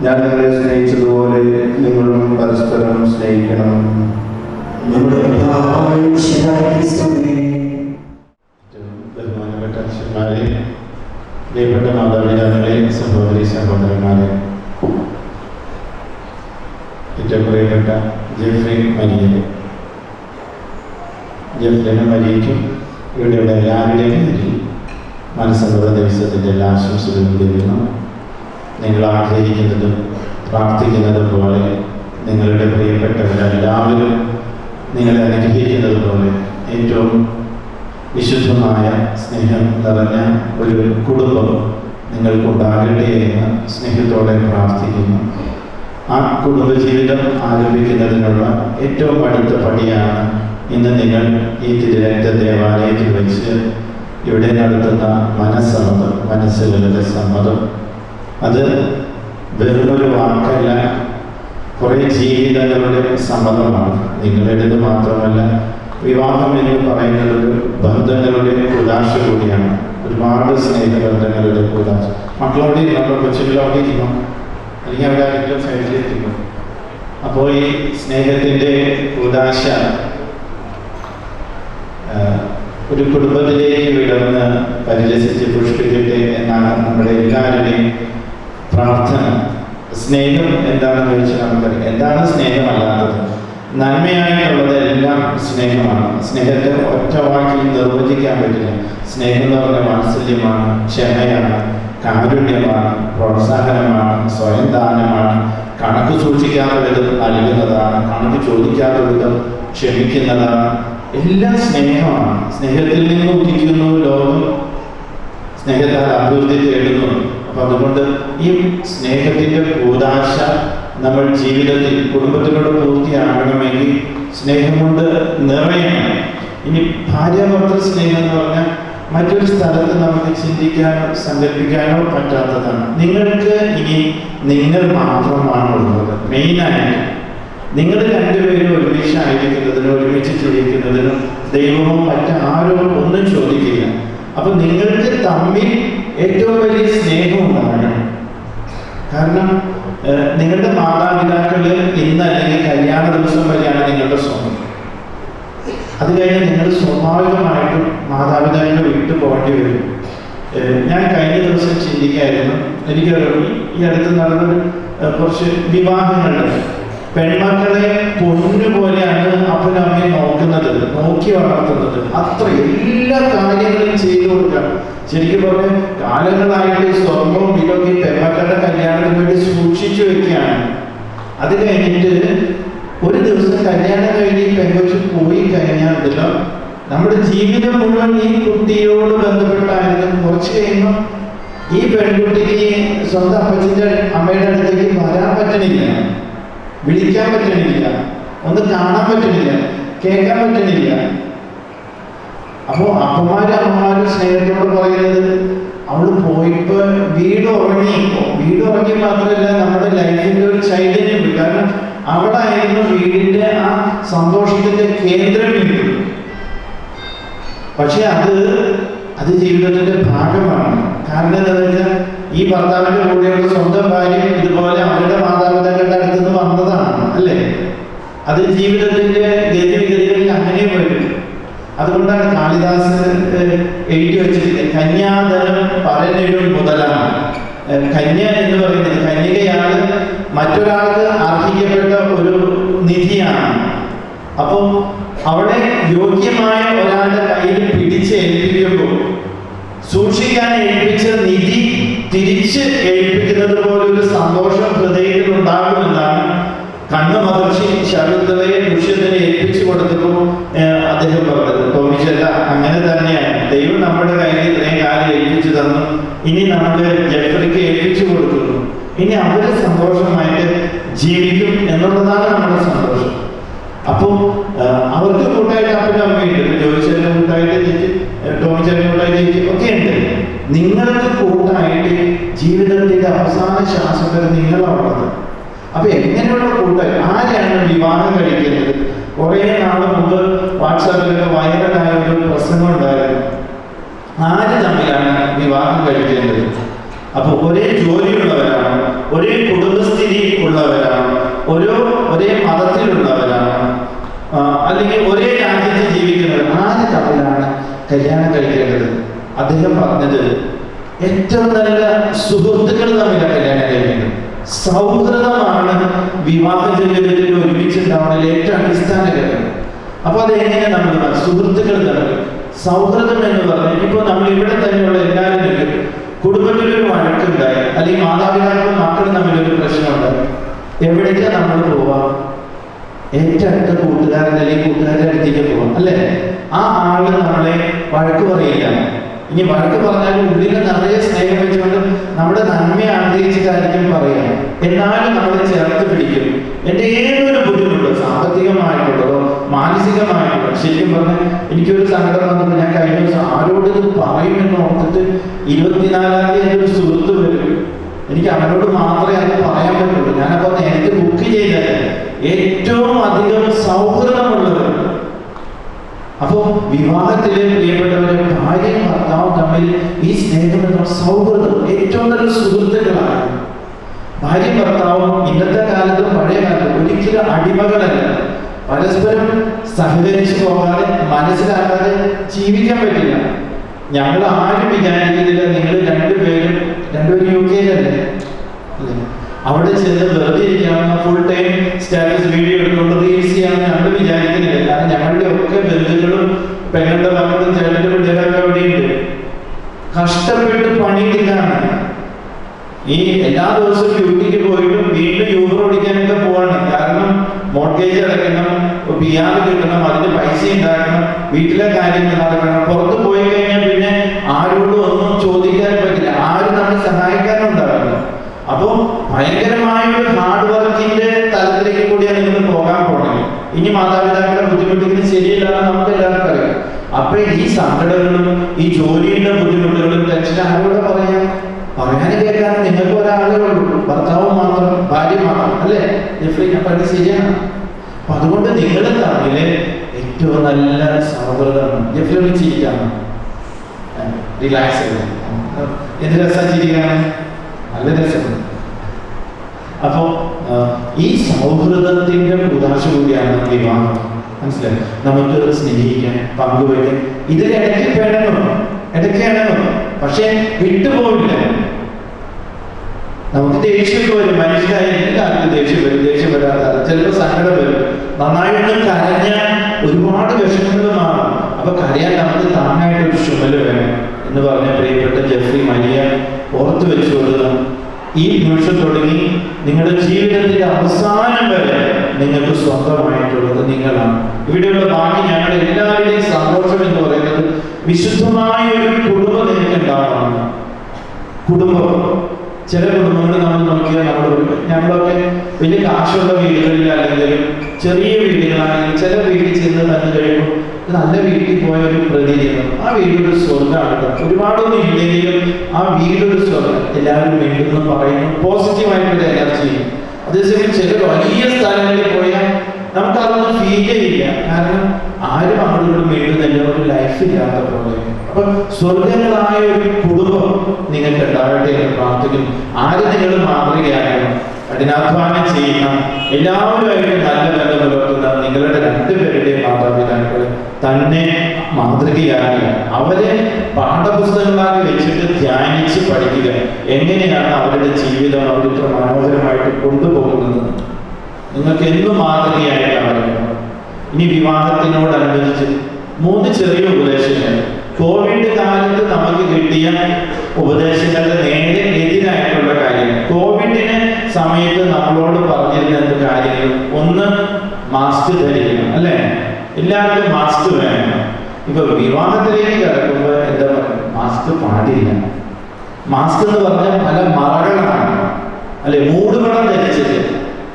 ഞാൻ നിങ്ങളെ സ്നേഹിച്ചതുപോലെ നിങ്ങളും പരസ്പരം സ്നേഹിക്കണം. ബഹുമാനപ്പെട്ട അച്ഛന്മാരെ, പ്രിയപ്പെട്ട മാതാപിതാക്കളെ, സഹോദരി സഹോദരന്മാരെ, ഏറ്റവും പ്രിയപ്പെട്ട ജെഫ്രി മരിയനെ, ജെഫ്രിനും മരിയയ്ക്കും ഇവിടെയുള്ള എല്ലാവരുടെയും പേരിൽ മനസ്സമ്മത ദിവസത്തിൻ്റെ എല്ലാ ആശംസകളും ലഭിക്കുന്നു. നിങ്ങൾ ആഗ്രഹിക്കുന്നതും പ്രാർത്ഥിക്കുന്നതും പോലെ നിങ്ങളുടെ പ്രിയപ്പെട്ടവരെല്ലാവരും നിങ്ങളെ അനുഗ്രഹിക്കുന്നത് പോലെ ഏറ്റവും വിശുദ്ധമായ സ്നേഹം നിറഞ്ഞ ഒരു കുടുംബം നിങ്ങൾക്കുണ്ടാകട്ടെ എന്ന് സ്നേഹത്തോടെ പ്രാർത്ഥിക്കുന്നു. ആ കുടുംബജീവിതം ആരംഭിക്കുന്നതിനുള്ള ഏറ്റവും അടുത്ത പടിയാണ് ഇന്ന് നിങ്ങൾ ഈ തിരുരക്ത ദേവാലയത്തിൽ വെച്ച് ഇവിടെ നടത്തുന്ന മനസ്സമ്മതം, മനസ്സുകളുടെ സമ്മതം. അത് വെറുമൊരു വാക്കല്ല, കുറേ ജീവിതങ്ങളുടെ സമ്മതമാണ്. നിങ്ങളുടേത് മാത്രമല്ല, വിവാഹം എന്ന് പറയുന്നത് ഒരു ബന്ധങ്ങളുടെ ഉദാശ കൂടിയാണ്. ഒരുപാട് സ്നേഹബന്ധങ്ങളുടെ ഉദാശ. മക്കളോടെ നമ്മൾ കൊച്ചുകളോടെ ഇരിക്കണം, അല്ലെങ്കിൽ അവിടെ ആരെങ്കിലും സൈഡിലിരിക്കുന്നു. അപ്പോൾ ഈ സ്നേഹത്തിൻ്റെ ഉദാശ ഒരു കുടുംബത്തിലേക്ക് വിടർന്ന് പരിരസിച്ച് പുഷ്പിക്കട്ടെ എന്നാണ് നമ്മുടെ എല്ലാവരുടെയും പ്രാർത്ഥന. സ്നേഹം എന്താണെന്ന് ചോദിച്ചാൽ നമുക്കറിയാം. എന്താണ് സ്നേഹമല്ലാത്തത്? നന്മയായിട്ടുള്ളതെല്ലാം സ്നേഹമാണ്. സ്നേഹത്തെ ഒറ്റ വാക്കിൽ നിർവചിക്കാൻ പറ്റില്ല. സ്നേഹം എന്ന് പറഞ്ഞാൽ വാത്സല്യമാണ്, ക്ഷമയാണ്, കാരുണ്യമാണ്, പ്രോത്സാഹനമാണ്, സ്വയം ദാനമാണ്, കണക്ക് സൂക്ഷിക്കാത്ത വിധം നൽകുന്നതാണ്, കണക്ക് ചോദിക്കാത്ത വിധം ക്ഷമിക്കുന്നതാണ്. എല്ലാം സ്നേഹമാണ്. സ്നേഹത്തിൽ നിന്ന് ഉദിക്കുന്നു ലോകം, സ്നേഹത്താൽ അഭിവൃദ്ധി തേടുന്നു. അപ്പം അതുകൊണ്ട് ഈ സ്നേഹത്തിൻ്റെ കൂദാശ നമ്മൾ ജീവിതത്തിൽ കുടുംബത്തിലൂടെ പൂർത്തിയാകണമെങ്കിൽ സ്നേഹം കൊണ്ട് നിറയണം. ഇനി ഭാര്യാഭർത്തൃ സ്നേഹം എന്ന് പറഞ്ഞാൽ മറ്റൊരു സ്ഥലത്ത് നമുക്ക് ചിന്തിക്കാനോ സങ്കല്പിക്കാനോ പറ്റാത്തതാണ്. നിങ്ങൾക്ക് ഇനി നിങ്ങൾ മാത്രമാണുള്ളത്. മെയിനായിട്ട് നിങ്ങൾ രണ്ടുപേരും ഒരുമിച്ചായിരിക്കുന്നതിനും ഒരുമിച്ച് ജീവിക്കുന്നതിനും ദൈവമോ മറ്റാരോ ഒന്നും ചോദിക്കില്ല. അപ്പൊ നിങ്ങൾക്ക് തമ്മിൽ ഏറ്റവും വലിയ സ്നേഹം ഉണ്ടാകണം. കാരണം നിങ്ങളുടെ മാതാപിതാക്കള് ഇന്ന് അല്ലെങ്കിൽ കല്യാണ ദിവസം വരെയാണ് നിങ്ങളുടെ സ്വന്തം. അത് കഴിഞ്ഞ് നിങ്ങൾ സ്വാഭാവികമായിട്ടും മാതാപിതാക്കളെ വിട്ടു പോകേണ്ടി വരും. ഞാൻ കഴിഞ്ഞ ദിവസം ചിന്തിക്കായിരുന്നു, എനിക്ക് ഈ അടുത്ത് നടന്ന കുറച്ച് വിവാഹങ്ങളുണ്ട്. പെൺമക്കളെ പൊന്നുപോലെയാണ് അപ്പനും അമ്മയും നോക്കുന്നത്, നോക്കി വളർത്തുന്നത്. അത്ര എല്ലാ കാര്യങ്ങളും ചെയ്തു കൊടുക്കാം. ശരിക്കും പറഞ്ഞാൽ കാലങ്ങളായിട്ട് സ്വർണവും ഇതൊക്കെ പെൺമക്കളുടെ കല്യാണത്തിന് വേണ്ടി സൂക്ഷിച്ചു വെക്കുകയാണ്. അത് കഴിഞ്ഞിട്ട് ഒരു ദിവസം കല്യാണം കഴിഞ്ഞ് പെൺകൊച്ച് പോയി കഴിഞ്ഞാൽ ഉണ്ടല്ലോ, നമ്മുടെ ജീവിതം മുഴുവൻ ഈ കുട്ടിയോട് ബന്ധപ്പെട്ടായിരുന്നു. കുറച്ച് കഴിയുമ്പോൾ ഈ പെൺകുട്ടിക്ക് സ്വന്തം അപ്പച്ചൻ്റെ അമ്മയുടെ അടുത്തേക്ക് വരാൻ പറ്റണില്ല, വിളിക്കാൻ പറ്റണില്ല, ഒന്ന് കാണാൻ പറ്റണില്ല, കേൾക്കാൻ പറ്റണില്ല. അപ്പോൾ അപ്പന്മാരും അമ്മമാരും സ്നേഹത്തോട് പറയുന്നത്, അവള് പോയിപ്പോ വീട് ഉറങ്ങി മാത്രമല്ല നമ്മുടെ ലൈഫിന്റെ ഒരു ചൈതന്യം പോയി. കാരണം അവളായിരുന്നു വീടിന്റെ ആ സന്തോഷത്തിന്റെ കേന്ദ്രം. പക്ഷെ അത് ജീവിതത്തിന്റെ ഭാഗമാണ്. കാരണം എന്താ വെച്ചാൽ ഈ ഭർത്താവിന്റെ കൂടെയുള്ള സ്വന്തം ഭാര്യ ഇതുപോലെ അവരുടെ മാതാപിതാക്കളുടെ അടുത്ത് നിന്ന് വന്നതാണ്, അല്ലേ? അത് ജീവിതത്തിന്റെ ഗതിവിഗതികളിൽ അങ്ങനെ വരും. അതുകൊണ്ടാണ് കാളിദാസ് എഴുതി വെച്ചിരിക്കുന്നത്, കന്യാദനം പരനിടും മുതലാണ്. കന്യ എന്ന് പറയുന്നത്, കന്യകയാണ് മറ്റൊരാൾക്ക് അർഹിക്കപ്പെട്ട ഒരു നിധിയാണ്. അപ്പോൾ അവിടെ യോഗ്യമായ ഒരാളുടെ കയ്യിൽ പിടിച്ച് ഏൽപ്പിക്കുമ്പോൾ സൂക്ഷിക്കാൻ ഏൽപ്പിച്ച നിധി തിരിച്ച് ഏൽപ്പിക്കുന്നത് പോലൊരു സന്തോഷം ഹൃദയത്തിൽ ഉണ്ടാകുമെന്നാണ് കണ്ണ് മഹർഷി ശകുന്തളയെ ദുഷ്യന്തനെ ഏൽപ്പിച്ചു കൊടുത്തപ്പോൾ അദ്ദേഹം പറഞ്ഞത്. തോന്നിച്ചല്ല, അങ്ങനെ തന്നെയാണ്. ദൈവം നമ്മുടെ കയ്യിൽ ഇത്രയും കാലം ഏൽപ്പിച്ചു തന്നു, ഇനി നമുക്ക് ജഫ്രിക്ക് ഏൽപ്പിച്ചു കൊടുക്കുന്നു. ഇനി അവര് സന്തോഷമായിട്ട് ജീവിക്കും എന്നുള്ളതാണ് നമ്മുടെ സന്തോഷം. അപ്പോൾ അവർക്ക് കൂട്ടായിട്ട് അപ്പനും അമ്മയുണ്ട്, ജോലിച്ചേരന് കൂട്ടായിട്ട് ചേച്ചി, ടോമിച്ചേരന് കൂട്ടായിട്ട് ചേച്ചി ഒക്കെ ഉണ്ട്. നിങ്ങൾക്ക് കൂട്ടായിട്ട് ജീവിതത്തിന്റെ അവസാന ശ്വാസം വരെ നിങ്ങളാണുള്ളത്. അപ്പൊ എങ്ങനെയുള്ള കൂട്ടായി ആരെയാണ് വിവാഹം കഴിക്കുന്നത്? കുറെ നാള് മുമ്പ് വാട്സാപ്പിലൊക്കെ വൈറലായ ഒരു പ്രസംഗം ഉണ്ടായിരുന്നു. ആര് തമ്മിലാണ് വിവാഹം കഴിക്കേണ്ടത്? അപ്പൊ ഒരേ ജോലിയുള്ളവരാണ്, ഒരേ കുടുംബസ്ഥിതി ഉള്ളവരാണ്, ഒരേ മതത്തിലുള്ളവരാണ്, അല്ലെങ്കിൽ ഒരേ രാജ്യത്ത് ജീവിക്കുന്നവർ, ആര് തമ്മിലാണ് കല്യാണം കഴിക്കേണ്ടത്? അദ്ദേഹം പറഞ്ഞത് ഏറ്റവും നല്ല സുഹൃത്തുക്കൾ തമ്മിലാണ് കല്യാണം കഴിക്കേണ്ടത്. സൗഹൃദമാണ് വിവാഹ ജീവിതത്തിൽ ഒരുമിച്ചുണ്ടാവുന്നതിൽ ഏറ്റവും അടിസ്ഥാന ഘടകം. അപ്പൊ അതെങ്ങനെ നമ്മൾ സുഹൃത്തുക്കൾ തമ്മിൽ സൗഹൃദം എന്ന് പറഞ്ഞാൽ, ഇപ്പൊ നമ്മൾ ഇവിടെ തന്നെയുള്ള എല്ലാവരും കുടുംബത്തിലൊരു വഴക്കുണ്ടായി, അല്ലെങ്കിൽ മാതാപിതാക്കളും മക്കളും തമ്മിലൊരു പ്രശ്നമുണ്ടായി, എവിടേക്കാണ് നമ്മൾ പോവാ? ഏറ്റവും അടുത്ത കൂട്ടുകാരൻ അല്ലെങ്കിൽ കൂട്ടുകാരുടെ അടുത്തേക്ക് പോവാം, അല്ലേ? ആ ആള് നമ്മളെ വഴക്ക് പറയില്ല. ഇനി വഴക്ക് പറഞ്ഞാലും ഉള്ളിൽ നിറയെ സ്നേഹം വെച്ചുകൊണ്ട് നമ്മുടെ നന്മയെ ആഗ്രഹിച്ചിട്ടായിരിക്കും പറയാം. എന്നാലും നമ്മളെ ചേർത്ത് പിടിക്കും. എൻ്റെ ഏതൊരു ബുദ്ധിമുട്ടോ, സാമ്പത്തികമായിട്ടുള്ളതോ മാനസികമായിട്ടുള്ളതോ, ശരിക്കും പറഞ്ഞാൽ എനിക്കൊരു സങ്കടം വന്നപ്പോൾ ഞാൻ കഴിഞ്ഞ ദിവസം ആരോട് ഇത് പറയുമെന്ന് ഓർത്തിട്ട് 24-ാം തീയതി എൻ്റെ ഒരു സുഹൃത്ത് വരും. എനിക്ക് അവനോട് മാത്രമേ അത് പറയാൻ പറ്റുള്ളൂ. ഞാനപ്പോൾ നേരത്തെ ബുക്ക് ചെയ്തത് ഏറ്റവും അധികം സൗഹൃദമുള്ളവർ. അപ്പോ വിവാഹത്തിലെ പ്രിയപ്പെട്ടവരെ, ഭാര്യയും ഭർത്താവും തമ്മിൽ ഈ സ്നേഹം എന്ന സൗഹൃദം ഏറ്റവും നല്ല സുഹൃത്തുക്കളാണ്. ഭാര്യയും ഭർത്താവും ഇന്നത്തെ കാലത്തും പഴയ കാലത്തും ഒരിക്കലും അടിമകളല്ല. പരസ്പരം സഹകരിച്ചു പോകാതെ മനസ്സിലാക്കാതെ ജീവിക്കാൻ പറ്റില്ല. ഞങ്ങൾ ആരും വിചാരിക്കുന്നില്ല നിങ്ങൾ രണ്ടുപേരും UK-ലല്ലേ, അവിടെ ചെന്ന് വെറുതെ ഇരിക്കാവുന്ന ഫുൾ ടൈം സ്റ്റാറ്റസ് വീഡിയോ എടുത്തുകൊണ്ട് റീൽസ് ചെയ്യാമെന്ന് ഞങ്ങൾ വിചാരിക്കുന്നില്ല. കാരണം ഞങ്ങളുടെ ഒക്കെ ബന്ധുക്കളും പെങ്ങളുടെ ഭാഗത്തും ചേട്ടൻ്റെ പിള്ളേരൊക്കെ അവിടെയുണ്ട്. കഷ്ടപ്പെട്ട് പണിയെടുക്കാണ്. ഈ എല്ലാ ദിവസവും ഡ്യൂട്ടിക്ക് പോയിട്ടും വീണ്ടും യൂബർ ഓടിക്കാനൊക്കെ പോവാണ്. കാരണം മോർഗേജ് അടയ്ക്കണം, PR കിട്ടണം, അതിന് പൈസ ഉണ്ടാക്കണം, വീട്ടിലെ കാര്യങ്ങൾ നടക്കണം. പുറത്ത് പോയി കഴിഞ്ഞാൽ പിന്നെ ആരോടും ഒന്നും ചോദിക്കാൻ പറ്റില്ല, ആരും നമ്മളെ സഹായിക്കാനും ജോലിയുടെ ബുദ്ധിമുട്ടുകളും ടെൻഷൻ ആരോടെ പറയാൻ കേൾക്കാൻ നിങ്ങൾക്ക് ഒരാളേ ഉള്ളൂ, ഭർത്താവ് മാത്രം, ഭാര്യ മാത്രം, അല്ലേ ജെഫ്രി? അപ്പൊ അത് ശരിയാണ്. അപ്പൊ അതുകൊണ്ട് നിങ്ങൾ തമ്മിൽ ഏറ്റവും നല്ല സൗഹൃദമാണ്. ജെഫ്രി ഒന്ന് ചിരിക്കാണ്, റിലാക്സ് ചെയ്ത്. എന്ത് രസം ചിരിക്കാണ്, നല്ല രസമാണ്. അപ്പോ ഈ സൗഹൃദത്തിന്റെ ഉദാശ കൂടിയാണ് വിവാഹം. മനസ്സിലായി? നമുക്ക് സ്നേഹിക്കാൻ, പങ്കുവയ്ക്കാൻ, ഇതിലിടയ്ക്ക് ഇടയ്ക്കാണോ, പക്ഷെ വിട്ടുപോകില്ല. നമുക്ക് ദേഷ്യമൊക്കെ വരും, മനുഷ്യരായ എല്ലാവർക്കും ദേഷ്യം വരും. ദേഷ്യം വരാത്ത ചിലപ്പോൾ സങ്കടം വരും. നന്നായിട്ട് കരഞ്ഞാൽ ഒരുപാട് വിഷമങ്ങൾ മാറും. അപ്പൊ കരയാൻ നമുക്ക് താങ്ങായിട്ടൊരു ചുമല് വേണം എന്ന് പറഞ്ഞ പ്രിയപ്പെട്ട ജെഫ്രി മരിയ ഓർത്തു വെച്ചുകൊള്ളുക. ഈ നിമിഷം തുടങ്ങി നിങ്ങളുടെ ജീവിതത്തിന്റെ അവസാനം വരെ നിങ്ങൾക്ക് സ്വന്തമായിട്ടുള്ളത് നിങ്ങളാണ്. ഇവിടെയുള്ള ബാക്കി ഞങ്ങളുടെ എല്ലാവരുടെയും സന്തോഷം എന്ന് പറയുന്നത് വിശുദ്ധമായ ഒരു കുടുംബം നിങ്ങൾക്ക് ഉണ്ടാവണം. കുടുംബം, ചില കുടുംബങ്ങൾ നമ്മൾ നോക്കിയാൽ ഞങ്ങളൊക്കെ വലിയ കാശുള്ള വീടുകളിൽ അല്ലെങ്കിലും ചെറിയ വീടുകളാണെങ്കിൽ ചില വീട്ടിൽ ചെന്ന് തന്നെ കഴിയുമ്പോൾ നല്ല വീട്ടിൽ പോയ ഒരു പ്രതീതിയാണ്. ആ വീടൊരു സ്വർഗ്ഗമാണ്. ഒരുപാടൊന്നും ഇല്ലെങ്കിലും ആ വീടൊരു സ്വർഗ്ഗം. എല്ലാവരും വീണ്ടെന്ന് പറയുന്നു, പോസിറ്റീവായിട്ടുള്ള എനർജി. അതേസമയം ചില വലിയ സ്ഥലങ്ങളിൽ പോയാൽ നമുക്കതൊന്നും ഫീൽ ചെയ്യില്ല. കാരണം ആരും അങ്ങോട്ടും വീണ്ടുന്നില്ല, ഒരു ലൈഫ് ഇല്ലാത്ത പോലെ. അപ്പൊ സ്വർഗങ്ങളായ ഒരു കുടുംബം നിങ്ങൾക്ക് ഉണ്ടാവട്ടെ എന്ന് പ്രാർത്ഥിക്കുന്നു. ആര് നിങ്ങൾ മാതൃകയാകണം, കഠിനാധ്വാനം ചെയ്യുന്ന, എല്ലാവരുമായിട്ട് നല്ല ബന്ധം പുലർത്തുന്ന നിങ്ങളുടെ രണ്ടുപേരുടെയും മാതാപിതാക്കളെ തന്നെ മാതൃകയാക്കുക. അവരെ പാഠപുസ്തകങ്ങളാക്കി വെച്ചിട്ട് ധ്യാനിച്ച് പഠിക്കുക. എങ്ങനെയാണ് അവരുടെ ജീവിതം അവരിത്ര മനോഹരമായിട്ട് കൊണ്ടുപോകുന്നത്. നിങ്ങൾക്ക് എന്നും മാതൃകയായിട്ട് അവരുണ്ട്. ഇനി വിവാഹത്തിനോടനുബന്ധിച്ച് 3 ചെറിയ ഉപദേശങ്ങൾ. കോവിഡ് കാലത്ത് നമുക്ക് കിട്ടിയ ഉപദേശങ്ങളുടെ നേരെ എതിരായിട്ടുള്ള കാര്യങ്ങൾ. കോവിഡിന് സമയത്ത് നമ്മളോട് പറഞ്ഞിരുന്ന കാര്യങ്ങൾ, ഒന്ന് മാസ്ക് ധരിക്കണം, അല്ലേ? എല്ലാവർക്കും മാസ്ക് വേണം. ഇപ്പൊ വിവാഹത്തിലേക്ക് കിടക്കുമ്പോൾ എന്താ പറയുക, മാസ്ക് പാടില്ല. മാസ്ക് എന്ന് പറഞ്ഞാൽ പല മറകളാണ്, അല്ലെ? മൂടുപടം ധരിച്ചത്.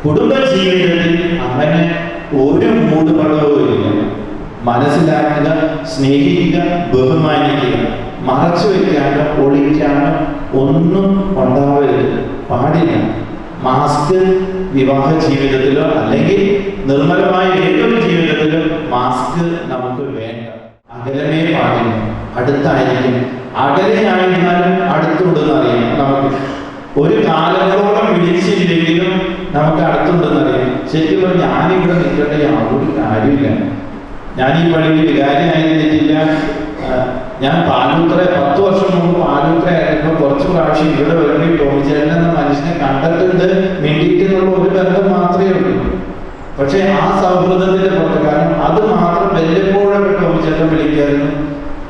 കുടുംബ ജീവിതത്തിൽ അങ്ങനെ ഒരു മൂടുപടവും ഇല്ല. മനസ്സിലാക്കുക, സ്നേഹിക്കുക, ബഹുമാനിക്കുക. മറച്ചു വയ്ക്കാനോ ഒളിക്കാനോ ഒന്നും ഉണ്ടാവരുത്, പാടില്ല. മാസ്ക് വിവാഹ ജീവിതത്തിലോ അല്ലെങ്കിൽ നിർമ്മലമായ ഏതൊരു ജീവിതത്തിലോ മാസ്ക് നമുക്ക് വേണ്ട. അകലമേ പാടില്ല, അടുത്തായിരിക്കും. അകലെയായിരുന്നാലും അടുത്തുണ്ടെന്ന് അറിയാം. നമുക്ക് ഒരു കാലങ്ങളോളം വിളിച്ചില്ലെങ്കിലും നമുക്ക് അടുത്തുണ്ടെന്ന് അറിയാം. ശരിക്കും പറഞ്ഞാൽ ഞാനിവിടെ നിൽക്കേണ്ട യാതൊരു കാര്യമില്ല. ഞാൻ ഈ പള്ളിയിൽ വികാരിയായിരുന്നിട്ടില്ല. ഞാൻ പാലൂത്ര 10 വർഷം മുമ്പ് പാലൂത്ര ആയിരുന്നപ്പോൾ കുറച്ച് പ്രാവശ്യം ഇവിടെ വരുമ്പോൾ ടോമിച്ചേട്ടൻ എന്ന മനുഷ്യനെ കണ്ടിട്ടുണ്ട്, മിണ്ടിയിട്ടെന്നുള്ള ഒരു ബന്ധം മാത്രമേ ഉള്ളൂ. പക്ഷെ ആ സൗഹൃദത്തിന്റെ പുറത്ത്, കാരണം അത് മാത്രം വല്ലപ്പോഴൊക്കെ ടോമിച്ചേട്ടൻ വിളിക്കായിരുന്നു.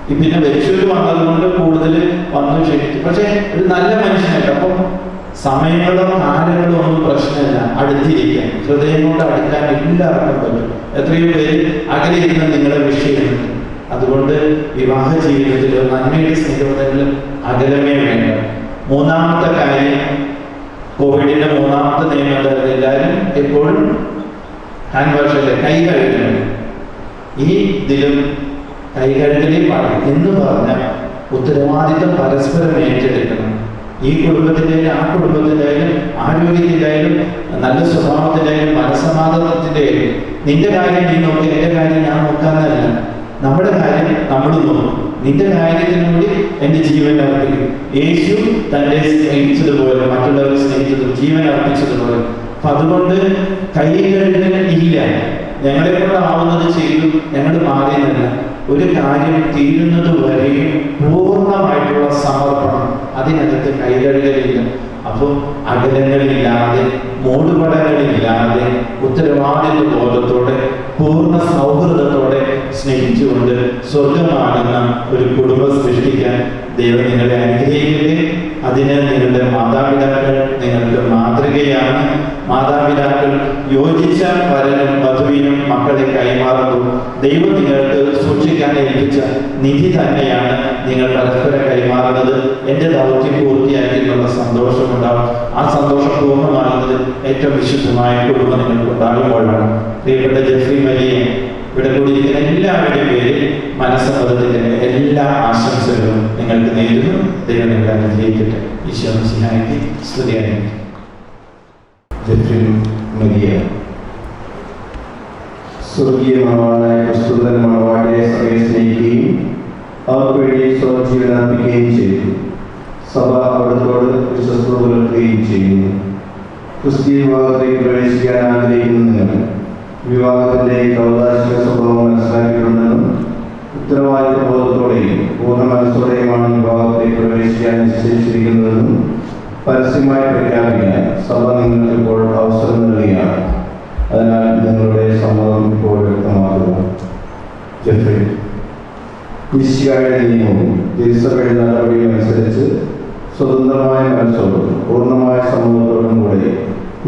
പിന്നെ വെച്ചൂര് വന്നതുകൊണ്ട് കൂടുതൽ വന്നു ക്ഷണിച്ചു. പക്ഷെ ഒരു നല്ല മനുഷ്യനല്ല. അപ്പം സമയങ്ങളോ കാലങ്ങളോ ഒന്നും പ്രശ്നമില്ല, അടുത്തിരിക്കാൻ, ഹൃദയം കൊണ്ട് അടുക്കാൻ എല്ലാവർക്കും പറ്റും. എത്രയോ പേര് അകലെ ഇരുന്ന് നിങ്ങളെ വിഷയമുണ്ട്. അതുകൊണ്ട് വിവാഹ ജീവിതത്തിലും നന്മയുടെ സ്നേഹത്തിലും അകലമേ വേണ്ട. 3ാമത്തെ കാര്യം, കോവിഡിന്റെ 3ാമത്തെ നിയമം, എല്ലാവരും എപ്പോഴും ഹാൻഡ് വാഷല്ലേ, കൈ കഴുകണം. ഈ ഇതിലും കൈ കഴുകലേ പാടില്ല എന്ന് പറഞ്ഞാൽ ഉത്തരവാദിത്തം പരസ്പരം ഏറ്റെടുക്കണം. ഈ കുടുംബത്തിൻ്റെയും ആ കുടുംബത്തിൻ്റെയും ആരോഗ്യത്തിൻ്റെയും നല്ല സ്വഭാവത്തിൻ്റെയും മനസ്സമാധാനത്തിൻ്റെയും നിന്റെ കാര്യം നീ നോക്കി, എൻ്റെ കാര്യം ഞാൻ നോക്കാന്നല്ല. നമ്മുടെ കാര്യം നമ്മൾ നോക്കും. നിന്റെ കാര്യത്തിന് വേണ്ടി എൻ്റെ ജീവൻ അർപ്പിക്കും. യേശു തന്നെ സ്നേഹിച്ചതുപോലെ മറ്റുള്ളവരെ സ്നേഹിച്ചതും ജീവൻ അർപ്പിച്ചതുപോലെ. അപ്പൊ അതുകൊണ്ട് കൈ കഴുകൽ ഇല്ല. ഞങ്ങളെ കൊണ്ട് ആവുന്നത് ചെയ്തു, ഞങ്ങൾ മാറിയെന്നല്ല. ഒരു കാര്യം തീരുന്നത് വരെയും പൂർണ്ണമായിട്ടുള്ള സമർപ്പണം, അതിനകത്ത് കൈകഴുകലില്ല. അപ്പോൾ അകലങ്ങളില്ലാതെ, മൂടുപടങ്ങളില്ലാതെ, ഉത്തരവാദിത്വ ബോധത്തോടെ, പൂർണ്ണ സൗഹൃദത്തോടെ സ്നേഹിച്ചുകൊണ്ട് സ്വർഗമാകുന്ന ഒരു കുടുംബം സൃഷ്ടിക്കാൻ ദൈവം നിങ്ങളെ അനുഗ്രഹിക്കട്ടെ. അതിന് നിങ്ങളുടെ മാതാപിതാക്കൾ നിങ്ങൾക്ക് മാതൃകയാണ്. മാതാപിതാക്കൾ യോജിച്ച വരനും വധുവിനും മക്കളെ കൈമാറുമ്പോൾ ദൈവം നിങ്ങൾക്ക് സൂക്ഷിക്കാൻ ഏൽപ്പിച്ച നിധി തന്നെയാണ് നിങ്ങൾ പരസ്പരം കൈമാറുന്നത്. എൻ്റെ ദൗത്യം പൂർത്തിയാക്കിയിട്ടുള്ള സന്തോഷമുണ്ടാവും. ആ സന്തോഷം പൂർണ്ണമാകുന്നത് ഏറ്റവും വിശുദ്ധമായ കുടുംബം നിങ്ങൾക്ക് ഉണ്ടാകുമ്പോഴാണ്. പ്രിയപ്പെട്ട ജെഫ്രി മരിയെ ഇവിടെ കൂടിയിരിക്കുന്ന എല്ലാവരുടെയും പേരിൽ മനസ്സമ്മതത്തിന്റെ എല്ലാ ആശംസകളും നിങ്ങൾക്ക് നേരുന്നു. ദൈവം നിങ്ങളെ അനുഗ്രഹിക്കട്ടെ. ഈശോ മിശിഹായ്ക്ക് സ്തുതിയായിരിക്കും. മരിയ സ്വർഗീയ മണവാളനായ ക്രിസ്തുതൻ മണവാട്ടിയെ സഭയെ സ്നേഹിക്കുകയും അവർക്ക് വേണ്ടി സ്വജീവൻ അർപ്പിക്കുകയും ചെയ്തു. സഭ അവിടത്തോട് വിശ്വസ്തത പുലർത്തുകയും ചെയ്യുന്നു. ക്രിസ്തീയ വിവാഹത്തിലേക്ക് പ്രവേശിക്കാൻ ആഗ്രഹിക്കുന്ന നിങ്ങൾ വിവാഹത്തിന്റെ കൗതാശിക സ്വഭാവം മനസ്സിലാക്കിയിട്ടുണ്ടെന്നും ഉത്തരവാദിത്ത ബോധത്തോടെയും പൂർണ്ണ മനസ്സോടെയുമാണ് വിവാഹത്തിലേക്ക് പ്രവേശിക്കാൻ നിശ്ചയിച്ചിരിക്കുന്നതെന്നും പരസ്യമായി പ്രഖ്യാപിക്കാൻ സഭ നിങ്ങൾക്ക് ഇപ്പോൾ അവസരം നൽകുകയാണ്. അതിനാൽ നിങ്ങളുടെ സമ്മതം ഇപ്പോൾ വ്യക്തമാക്കുക. ജെഫ്രി, മിശിഹായുടെ നിയമവും തിരുസഭയുടെ നടപടിയും അനുസരിച്ച് സ്വതന്ത്രമായ മനസ്സോടും പൂർണ്ണമായ സമ്മതത്തോടും കൂടെ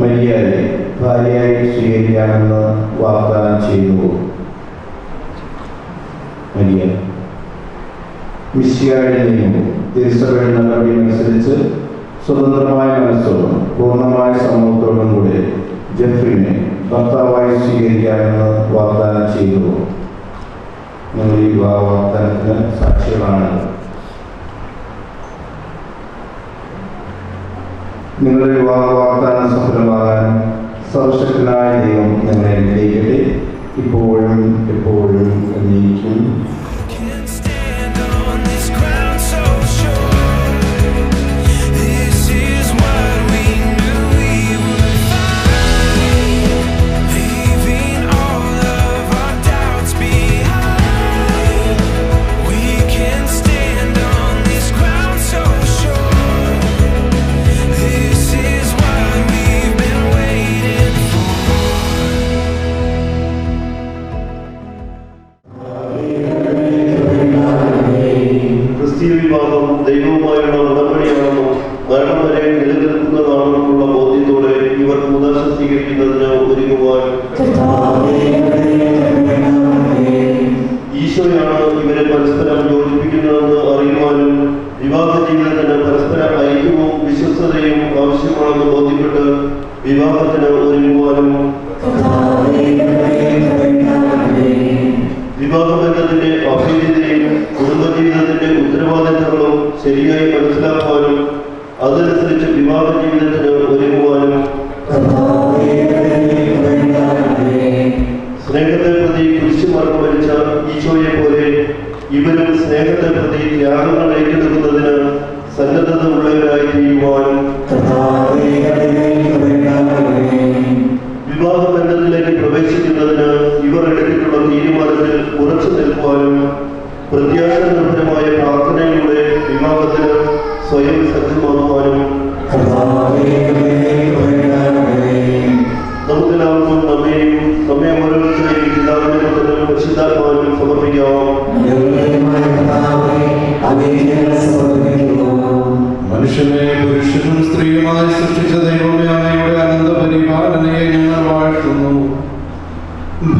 മരിയയെ ഭാര്യയായി സ്വീകരിക്കാമെന്ന് വാഗ്ദാനം ചെയ്തു. മരിയ, മിശിഹായുടെ നിയമവും തിരുസഭയുടെ നടപടിയും അനുസരിച്ച് സ്വതന്ത്രമായ മനസ്സോടും പൂർണ്ണമായ സമ്മതത്തോടും കൂടെ ജെഫ്രിനെ ഭർത്താവായി സ്വീകരിക്കാമെന്ന് വാഗ്ദാനം ചെയ്തു. നിങ്ങൾ ഈ വാഗ്ദാനത്തിന് സാക്ഷികളാണ്. നിങ്ങളുടെ വിവാഹ വാഗ്ദാനം സഫലമാകാൻ സർവശക്തനായ ദൈവം നിങ്ങളെ അനുഗ്രഹിക്കട്ടെ. ഇപ്പോഴും എപ്പോഴും എന്നേക്കും. വിവാഹം ദൈവവുമായുള്ള ഉടമ്പടിയാണെന്നും മരണം വരെ നിലനിൽക്കുന്നതാണെന്നുള്ള ബോധ്യത്തോടെ ഇവർ കൂതാശ സ്വീകരിക്കുന്നതിന് ഒരുങ്ങുവാൻ ഈശോയാണ് ഇവരെ പരസ്പരം യോജിപ്പിക്കുന്നതെന്ന് അറിയുവാനും വിവാഹ ജീവിതത്തിന് പരസ്പര ഐക്യവും വിശ്വസ്തതയും ആവശ്യമാണെന്ന് ബോധ്യപ്പെട്ട് വിവാഹത്തിന് ഒരുങ്ങുവാനും വിവാഹബന്ധത്തിന്റെ അഭേദ്യതയും കുടുംബജീവിതത്തിന്റെ ഉത്തരവാദിത്തങ്ങളും ശരിയായി മനസ്സിലാക്കുവാനും അതനുസരിച്ച് വിവാഹ ജീവിതത്തിന് ഒരുങ്ങുവാനും സ്നേഹത്തെ പ്രതി കുരിശുമരണം വരിച്ച ഈശോയെ പോലെ ഇവരും സ്നേഹത്തെ പ്രതി ത്യാഗങ്ങൾ ഏറ്റെടുക്കുന്നതിന് സന്നദ്ധത ഉള്ളവരായി തീരുവാനും വിവാഹ ബന്ധത്തിലേക്ക് പ്രവേശിക്കുന്നതിന് ഇവർ എടുത്തിട്ടുള്ള തീരുമാനത്തിൽ ഉറച്ചു നിൽക്കുവാനും പ്രത്യാശാനിർഭരമായ പ്രാർത്ഥനയിലൂടെ വിവാഹത്തിന് സ്വയം സജ്ജമാക്കുവാനും നമുക്കെല്ലാവർക്കും നമ്മെ ഓരോരുത്തരെയും പിതാവിന്റെ പുത്രനും പരിശുദ്ധാത്മാവിനും സമർപ്പിക്കാം. മനുഷ്യനെ പുരുഷനും സ്ത്രീയുമായി സൃഷ്ടിച്ച ദൈവമേ, അങ്ങയുടെ അനന്ത പരിപാലനയെ ഞങ്ങൾ വാഴ്ത്തുന്നു.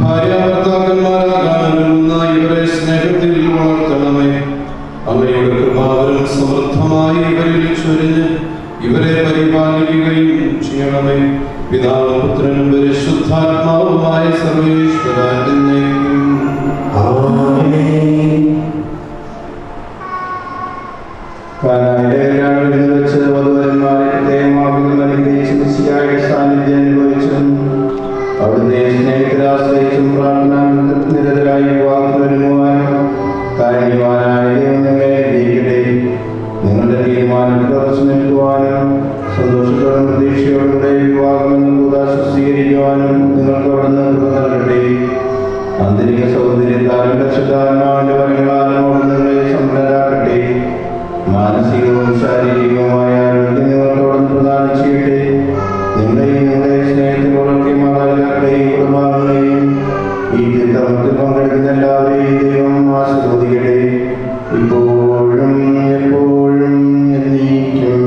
ഭാര്യാഭർത്താക്കന്മാരാകാനുള്ള ഇവരെ സ്നേഹത്തിൽ വളർത്തണമേ. അങ്ങയുടെ കൃപാവരം സമൃദ്ധമായി ഇവരിൽ ചൊരിഞ്ഞ് ഇവരെ പരിപാലിക്കുകയും ചെയ്യണമേ. പിതാവും പുത്രനും പരിശുദ്ധാത്മാവുമായ സർവേശ്വരൻ. സാന്നിധ്യം അനുഭവിച്ചും അവിടുത്തെ സ്നേഹത്തിലാശ്രയിച്ചും പ്രാർത്ഥനാനിരതരായി വിവാഹത്തിന് ഒരുങ്ങുവാനും കാരുണ്യവാനായ ദൈവം നിങ്ങളെ അനുഗ്രഹിക്കട്ടെ. നിങ്ങളുടെ തീരുമാനത്തിൽ ഉറച്ചു നിൽക്കുവാനും സന്തോഷത്തോടും പ്രതീക്ഷയോടുകൂടെ വിവാഹമെന്ന കൂതാശ സ്വീകരിക്കുവാനും നിങ്ങൾക്ക് അവിടുന്ന് കൃപ നൽകട്ടെ. ആന്തരിക സൗന്ദര്യത്താലും രക്ഷതാത്മാവിന്റെ വരങ്ങളാലും അവിടുന്ന് നിങ്ങളെ സമ്പന്നരാക്കട്ടെ. മാനസികവും ശാരീരികവുമായ ആരോഗ്യം നിങ്ങൾക്ക് അവിടുന്ന് പ്രദാനം ചെയ്യട്ടെ. നിങ്ങളുടെ സ്നേഹത്തിലൂടെ മാതാപിതാക്കളെയും കുടുംബാംഗങ്ങളെയും ഈ തീർത്ഥത്തിൽ പങ്കെടുക്കുന്ന എല്ലാവരെയും ദൈവം ആശീർവദിക്കട്ടെ. ഇപ്പോഴും എപ്പോഴും എന്നേക്കും.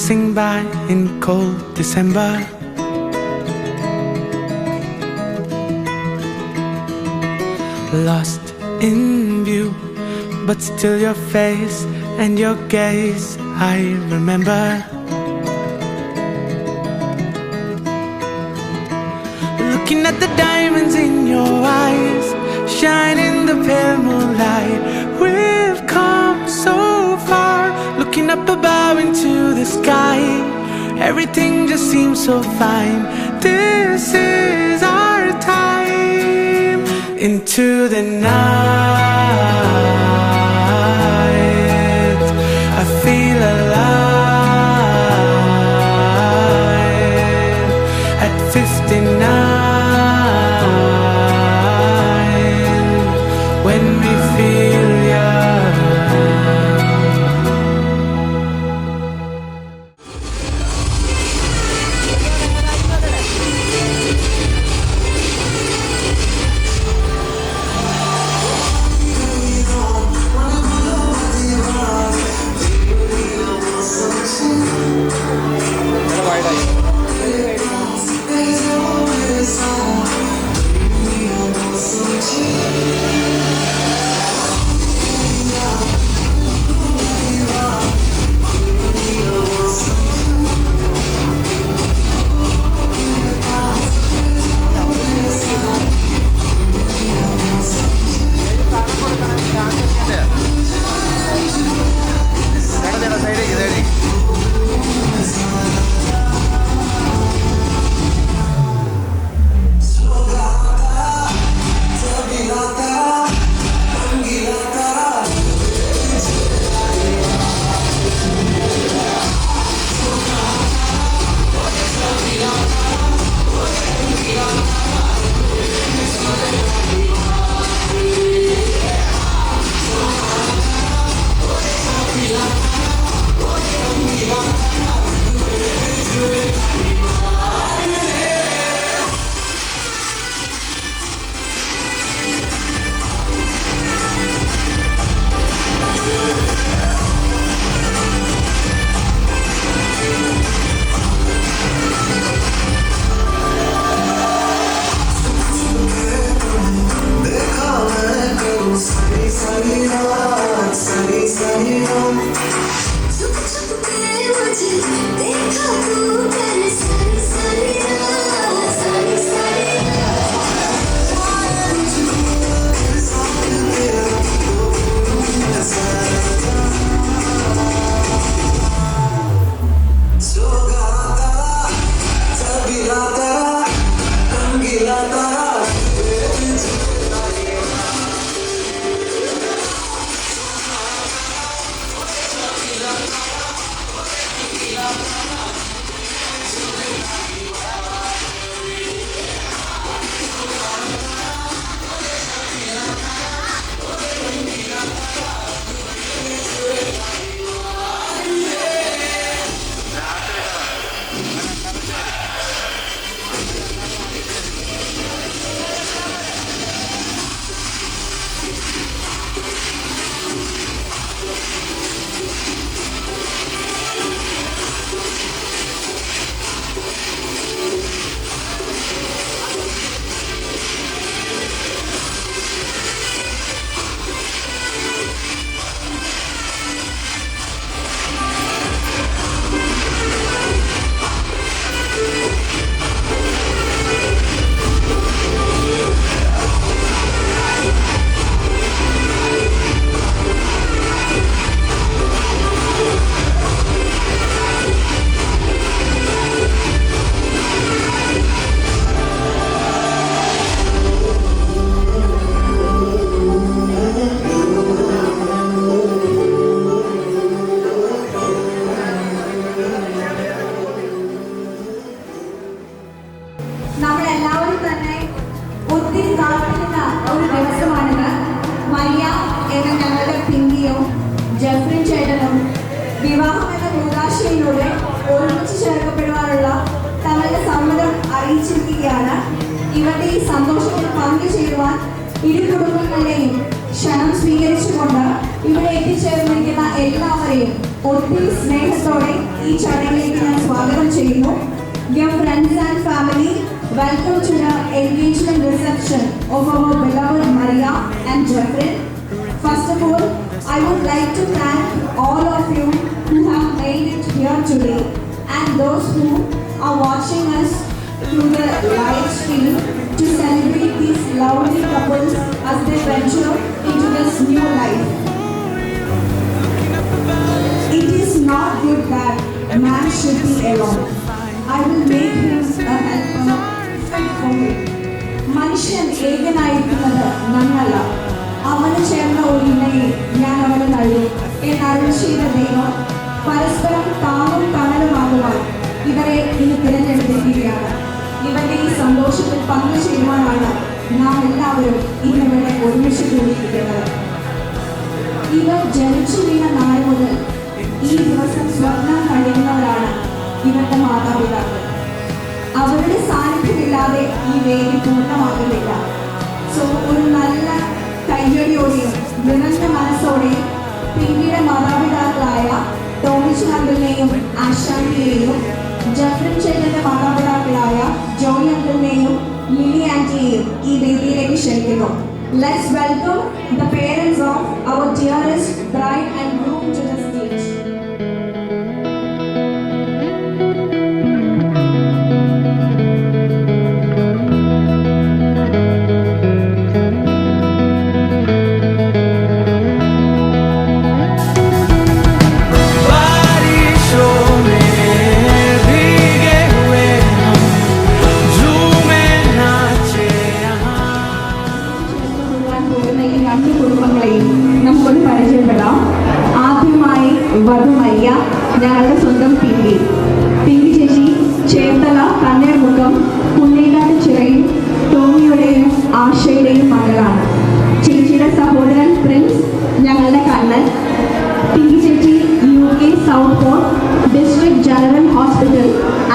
passing by in cold December. Lost in view, but still your face and your gaze I remember. Looking at the diamonds in your eyes, shine in the pale moonlight. We've come so far, looking up above into the sky. Everything just seems so fine. This is our time. Into the night, I feel alive. At 59, when we feel young. ഇവരുടെ ഈ സന്തോഷത്തിൽ പങ്കുചേരുവാൻ ഇരു കുടുംബങ്ങളുടെയും ക്ഷണം സ്വീകരിച്ചുകൊണ്ട് ഇവിടെ എത്തിച്ചേർന്നിരിക്കുന്ന എല്ലാവരെയും ഒത്തിരി സ്നേഹത്തോടെ ഈ ചടങ്ങിലേക്ക് ഞാൻ സ്വാഗതം ചെയ്യുന്നു. Dear friends and family, welcome to the engagement reception of our beloved Maria and Jeffrey. First of all, I would like to thank all of you who have made it here today and those who are watching us through the live stream to celebrate these lovely couples as they venture into this new life. It is not good that man should be alone. I will make him a helper fit for him. മനുഷ്യൻ ഏകനായിരിക്കുന്നത് നന്നല്ല. അവന് ചേർന്ന ഒരു ഇണയെ ഞാൻ അവന് നൽകും എന്നരുൾ ചെയ്ത ദൈവം പരസ്പരം താങ്ങും തണലുമാകുവാൻ ഇവരെ ഇനി തിരഞ്ഞെടുത്തിരിക്കുകയാണ്. ഇവരുടെ ഈ സന്തോഷത്തിൽ പങ്കുചേരുവാനാണ് നാം എല്ലാവരും ഇന്നിവിടെ ഒരുമിച്ച് കൂടിയിരിക്കുന്നത്. ഇവർ ജനിച്ചു വീണ നാൾ മുതൽ ഈ ദിവസം സ്വപ്നം കഴിയുന്നവരാണ് ഇവരുടെ മാതാപിതാക്കൾ. അവരുടെ സാന്നിധ്യമില്ലാതെ ഈ വേദി പൂർണ്ണമാകുന്നില്ല. സോ ഒരു നല്ല കയ്യടിയോടെയും നിറഞ്ഞ മനസ്സോടെയും പിന്നീട് മാതാപിതാക്കളായ ടോമിച്ച് അങ്കിളിനെയും ആശാന്റിയെയും ജഫ്രിൻ ചേട്ടന്റെ മാതാപിതാക്കളായ ജോയ് അങ്കിളിനെയും ലിലി ആന്റിയെയും ഈ വേദിയിലേക്ക് ക്ഷണിക്കുന്നു. Let's welcome the parents of our dearest bride and groom to the stage. നമുക്കൊന്ന് പരിചയപ്പെടാം. ആദ്യമായി വധുമയ്യ, ഞങ്ങളുടെ സ്വന്തം പിങ്കി ചേച്ചി ചേർത്തല കണ്ണേർമുഖം കുന്നേക്കാട് ചിറയിൽ ടോമിയുടെയും ആശയുടെയും മകളാണ്. ചേച്ചിയുടെ സഹോദരൻ പ്രിൻസ് ഞങ്ങളുടെ കണ്ണൻ. പിങ്കി ചേച്ചി UK south port district general hospital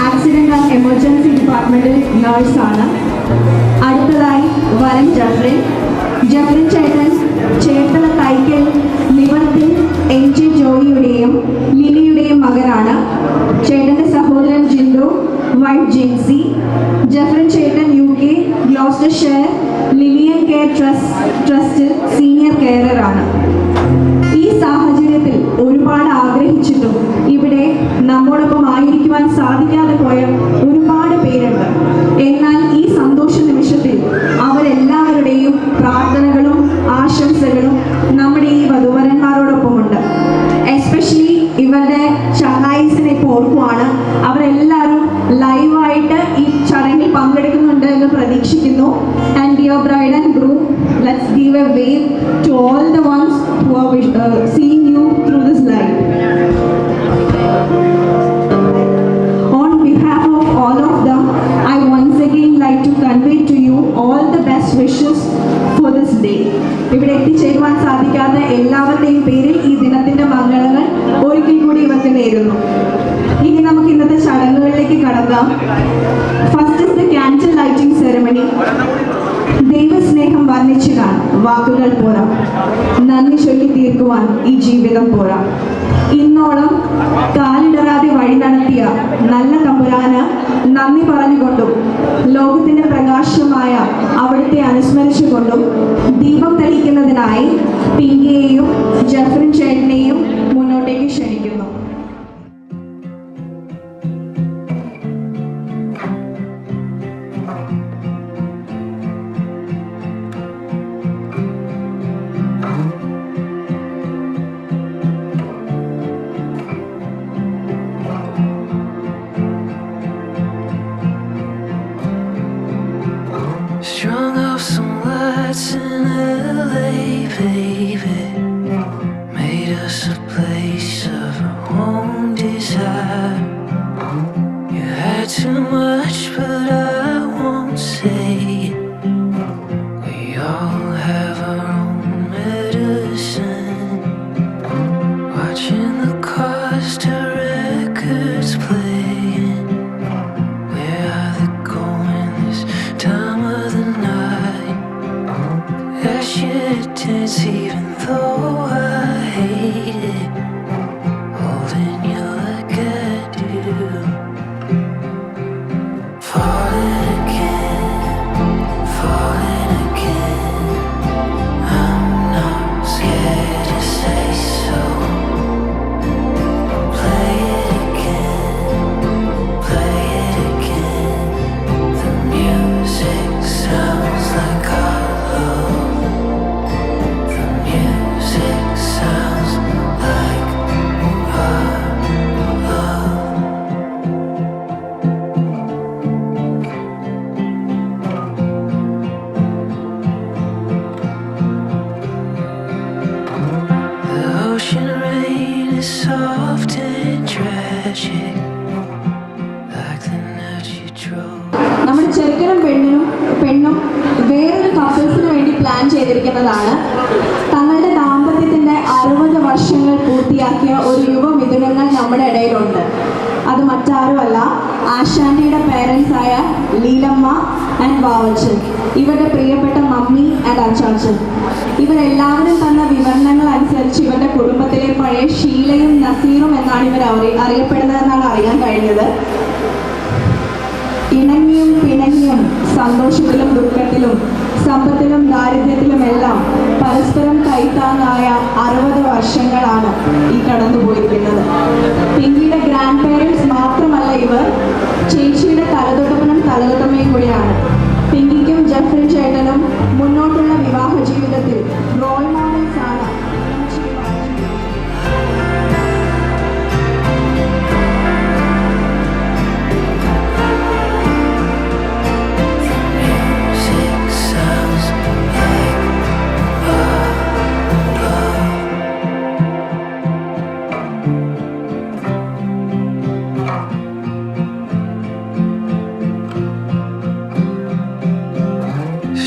accident and emergency ഡിപ്പാർട്ട്മെന്റിൽ നഴ്സാണ്. അടുത്തതായി വരൻ ജഫ്രിൻ ചേട്ടൻ ചേർത്തല തൈക്കൽ നിവർത്തിൽ NJ ജോയിയുടെയും ലിലിയുടെയും മകനാണ്. ചേട്ടന്റെ സഹോദരൻ ജിൻഡോ വൈഫ് ജിൻസി. ജഫ്രിൻ ചേട്ടൻ UK ഗ്ലോസ്റ്റർഷെയർ ലിലിയൻ കെയർ ട്രസ്റ്റിൽ സീനിയർ കെയററാണ്. ഈ സാഹചര്യത്തിൽ ഒരുപാട് ആഗ്രഹിച്ചിട്ടും ഇവിടെ നമ്മോടൊപ്പം ആയിരിക്കുവാൻ സാധിക്കാതെ പോയ ഒരുപാട് പേരുണ്ട്. എന്നാൽ ഈ സന്തോഷ നിമിഷത്തിൽ അവരെല്ലാവരുടെയും പ്രാർത്ഥനകളും ആശംസകളും നമ്മുടെ ഈ വധുവരന്മാരോടൊപ്പമുണ്ട്. എസ്പെഷ്യലി ഇവരുടെ ചങ്ങായിസിനെ ഇപ്പോൾ ഓർക്കുവാണ്. അവരെല്ലാവരും ലൈവായിട്ട് ഈ ചടങ്ങിൽ പങ്കെടുക്കുന്നുണ്ട് എന്ന് പ്രതീക്ഷിക്കുന്നു. And dear bride and groom, let's give a wave to all the ones who are seeing you through this live. On behalf of all of them, I once again like to convey to you all the best wishes for this day. ഇവിടെ എത്തിച്ചേരുവാൻ സാധിക്കാത്ത എല്ലാവരുടെയും പേരിൽ ഈ ദിനത്തിന്റെ മംഗളങ്ങൾ ഒരിക്കൽ കൂടി ഇവർക്ക് നേരുന്നു. ഇനി നമുക്ക് ഇന്നത്തെ ചടങ്ങുകളിലേക്ക് കടക്കാം. First is the candle lighting ceremony. ദൈവസ്നേഹം വർണ്ണിച്ചിടാൻ വാക്കുകൾ പോരാ, നന്ദി ചൊല്ലി തീർക്കുവാൻ ഈ ജീവിതം പോരാ. ഇന്നോളം കാലിടറാതെ വഴി നടത്തിയ നല്ല തമ്പുരാന് നന്ദി പറഞ്ഞുകൊണ്ടും ലോകത്തിന്റെ പ്രകാശമായ അവിടുത്തെ അനുസ്മരിച്ചുകൊണ്ടും ദീപം തെളിക്കുന്നതിനായി പിങ്കിയെയും ജഫ്രിൻ ചേട്ടനെയും മുന്നോട്ടേക്ക് ക്ഷണിക്കുന്നു. Strung off some lights in LA, baby. Made us a place of our own desire. You had too much, but I won't say it. We all have our own medicine. Watching the cars to records playing. Where are they going this time of the night? I should dance even though I ഒരു ചെറുക്കനും പെണ്ണും വേറൊരു കപ്പിൾസിന് വേണ്ടി plan ചെയ്തിരിക്കുന്നതാണ്. തങ്ങളുടെ ദാമ്പത്യത്തിൻ്റെ 60 വർഷങ്ങൾ പൂർത്തിയാക്കിയ ഒരു യുവമിഥുനങ്ങൾ നമ്മുടെ ഇടയിലുണ്ട്. അത് മറ്റാരുമല്ല, ആശാന്റിയുടെ പേരൻസായ ലീലമ്മ ആൻഡ് വാവച്ചൻ, ഇവരുടെ പ്രിയപ്പെട്ട മമ്മി ആൻഡ് അച്ചാച്ചൻ. ഇവരെല്ലാവരും തന്ന വിവരണങ്ങൾ അനുസരിച്ച് ഇവരുടെ കുടുംബത്തിലെ പഴയ ഷീലയും നസീറും എന്നാണ് ഇവർ അറിയപ്പെടുന്നതെന്നാണ് അറിയാൻ കഴിഞ്ഞത്. ഇണങ്ങിയും പിണങ്ങിയും സന്തോഷത്തിലും ദുഃഖത്തിലും സമ്പത്തിലും ദാരിദ്ര്യത്തിലുമെല്ലാം പരസ്പരം കൈത്താങ്ങായ 60 വർഷങ്ങളാണ് ഈ കടന്നുപോയിരിക്കുന്നത്. പിങ്കിയുടെ ഗ്രാൻഡ് പേരൻസ് മാത്രമല്ല ഇവർ, ചേച്ചിയുടെ തലതൊട്ടപ്പനും തലതൊട്ടമ്മയും കൂടിയാണ്. പിങ്കിക്കും ജഫ്രി ചേട്ടനും മുന്നോട്ടുള്ള വിവാഹ ജീവിതത്തിൽ റോൾ മോഡൽസ് ആണ്.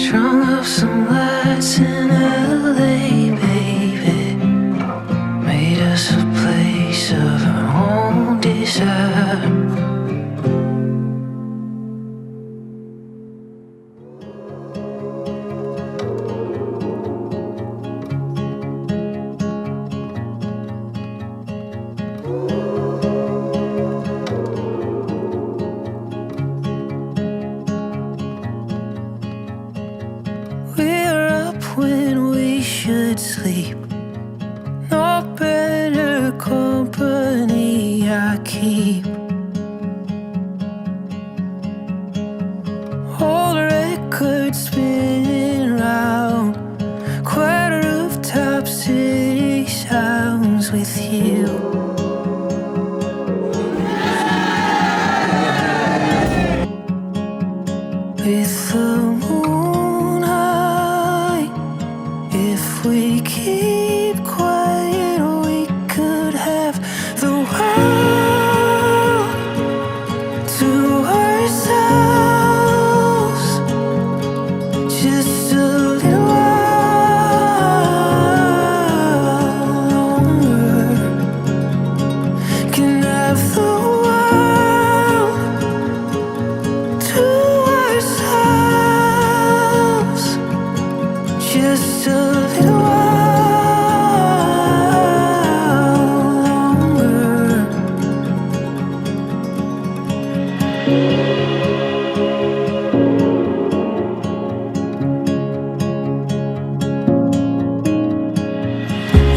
Strung up some lights in LA, baby. Made us a place of our own desire. We're up when we should sleep. No better company I keep. Whole record spinning round. Quiet rooftop city sounds with you. With the moon high, if we keep quiet, we could have the world to ourselves. Just a little while longer. Can have the world to ourselves. Just a little while longer.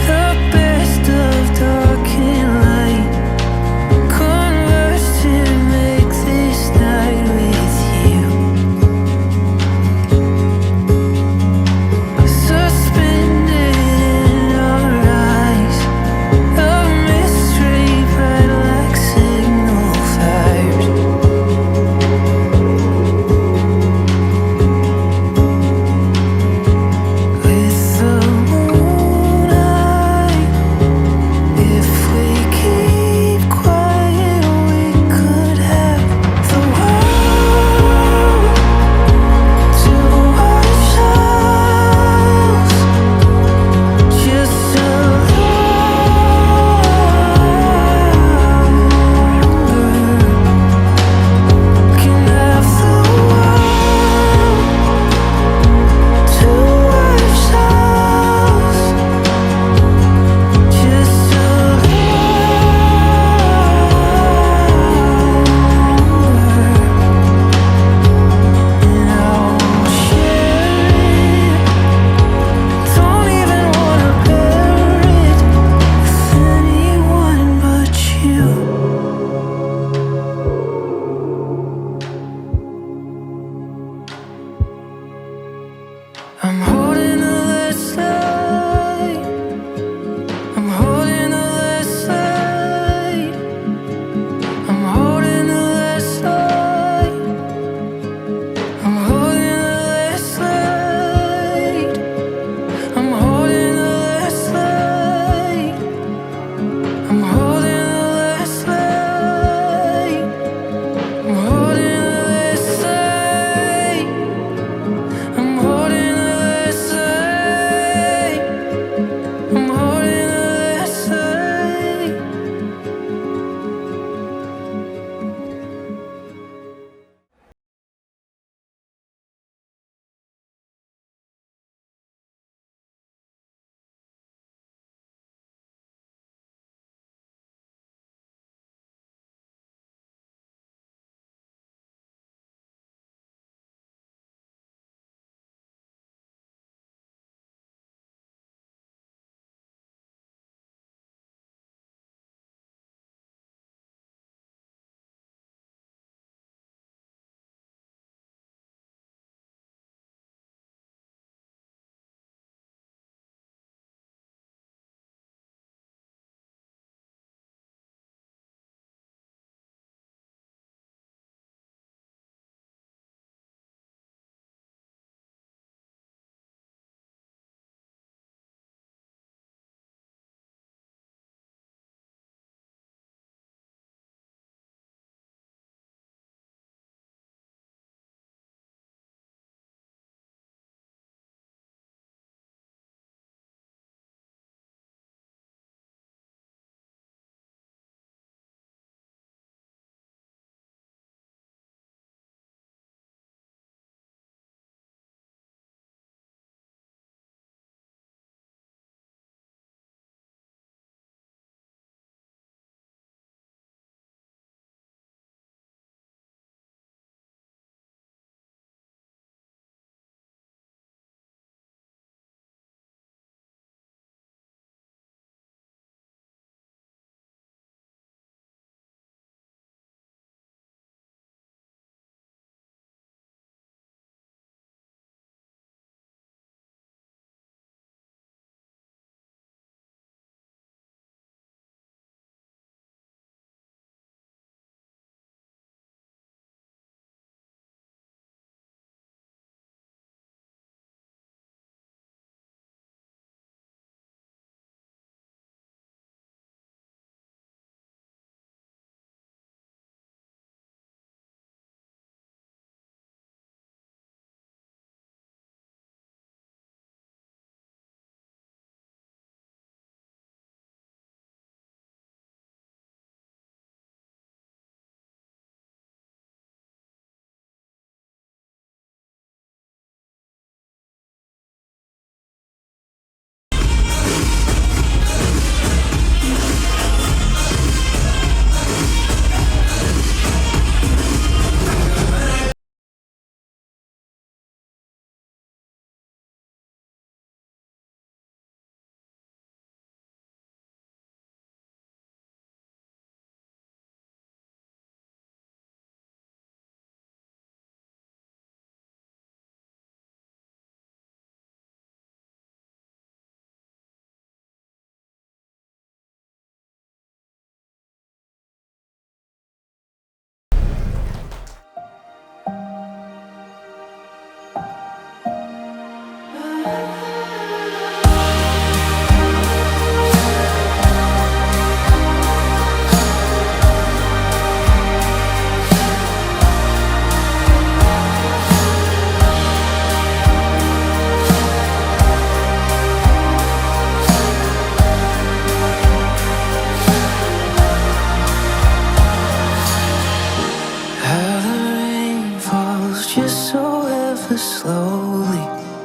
The best of dark and light converge to make this night with you. Suspended in our eyes, a mystery bright like signal fires.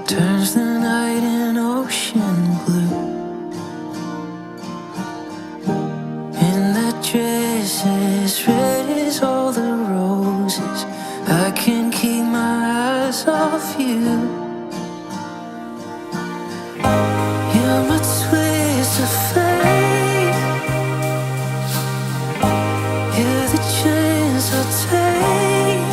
turns the night in ocean blue. And that dress as red as all the roses, I can't keep my eyes off you. You're my twist of fate. You're the chance I take.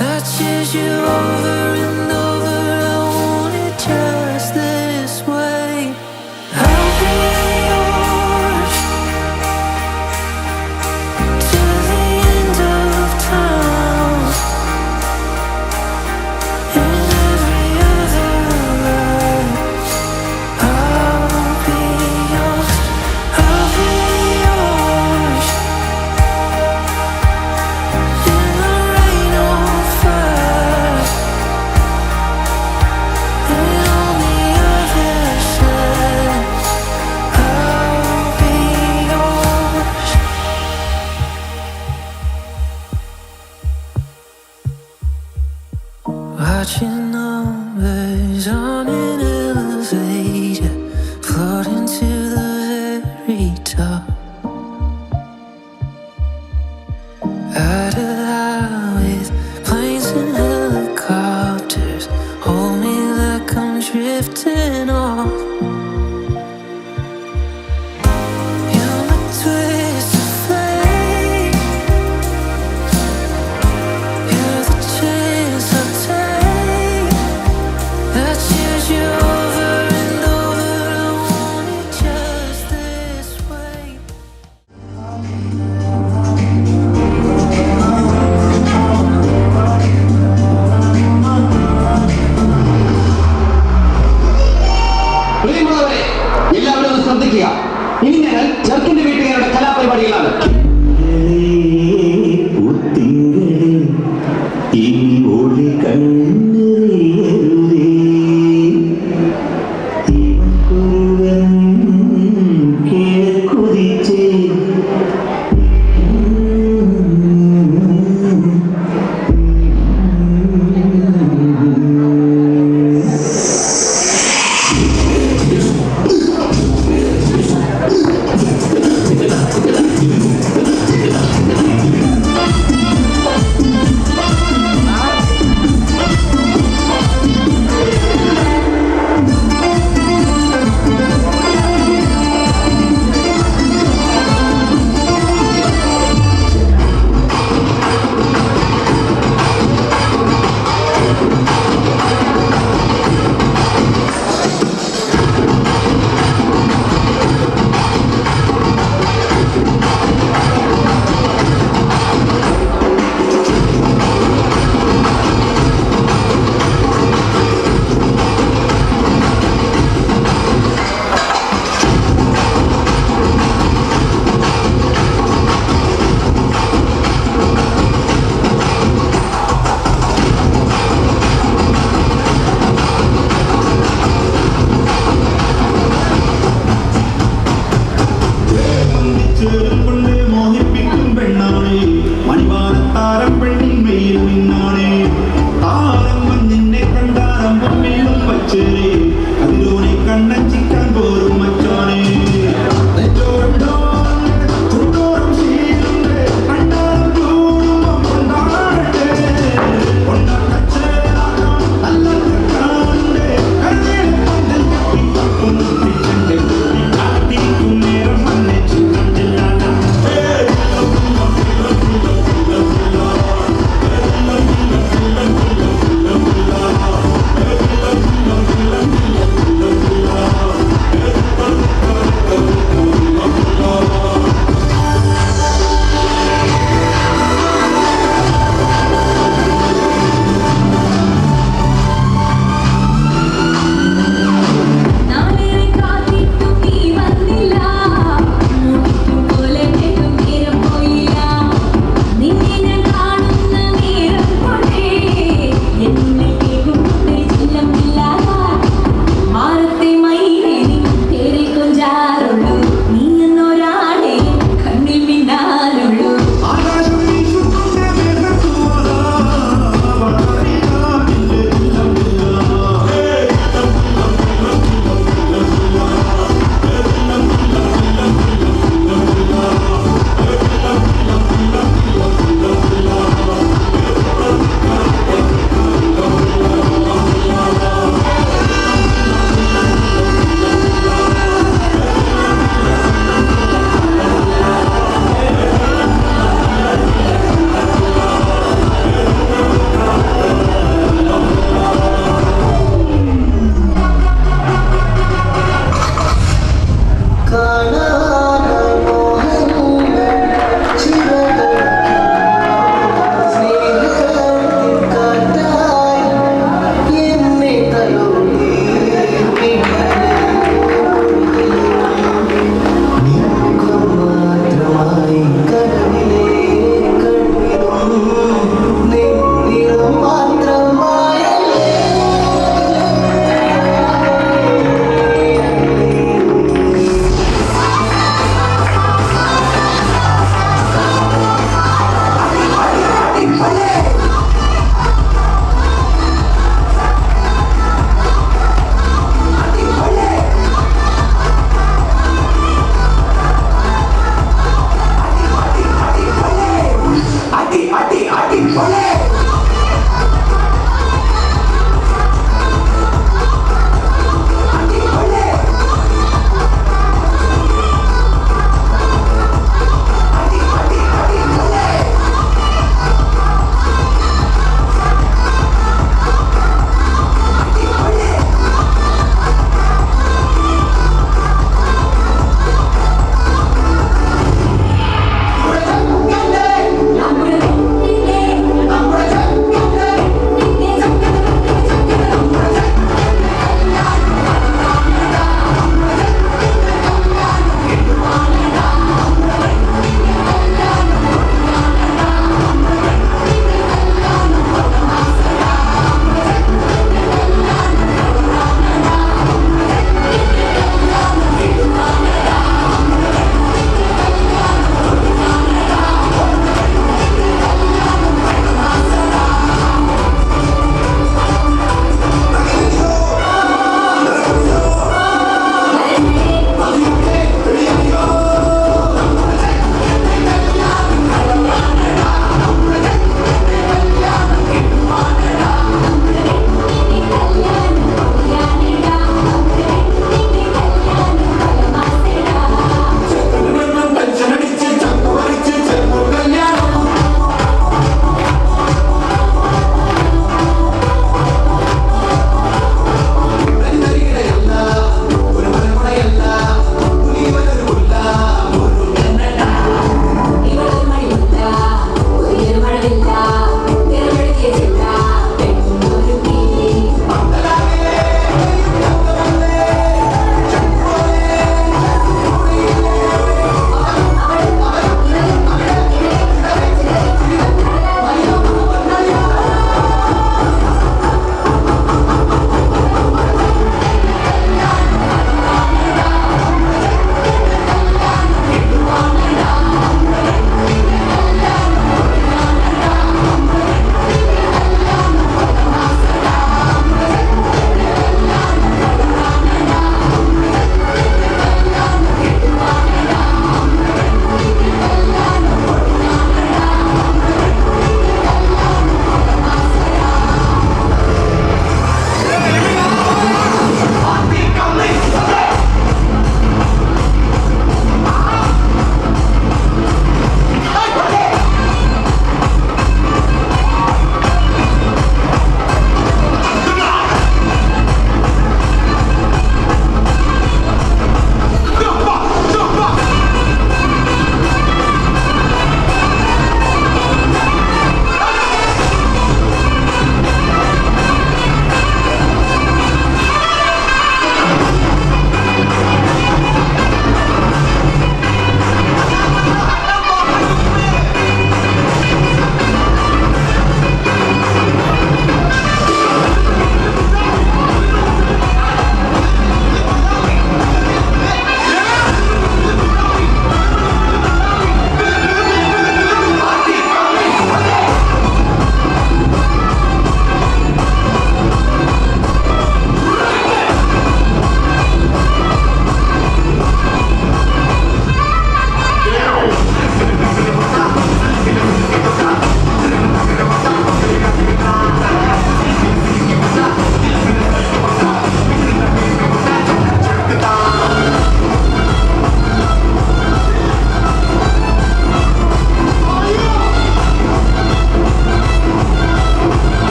I choose you over and over. I want it just this way. I'll be yours till the end of time. And every other life, I'll be yours. I'll be yours in the rain or fire. And on the other side, I'll be yours. Watching numbers on an elevator, floating to the very top. Out of line with planes and helicopters, hold me like I'm drifting off. You're my twist of fate. You're the chance I take. I choose you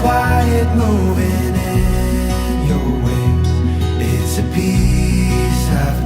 quiet moving in your waves. It's a peace I've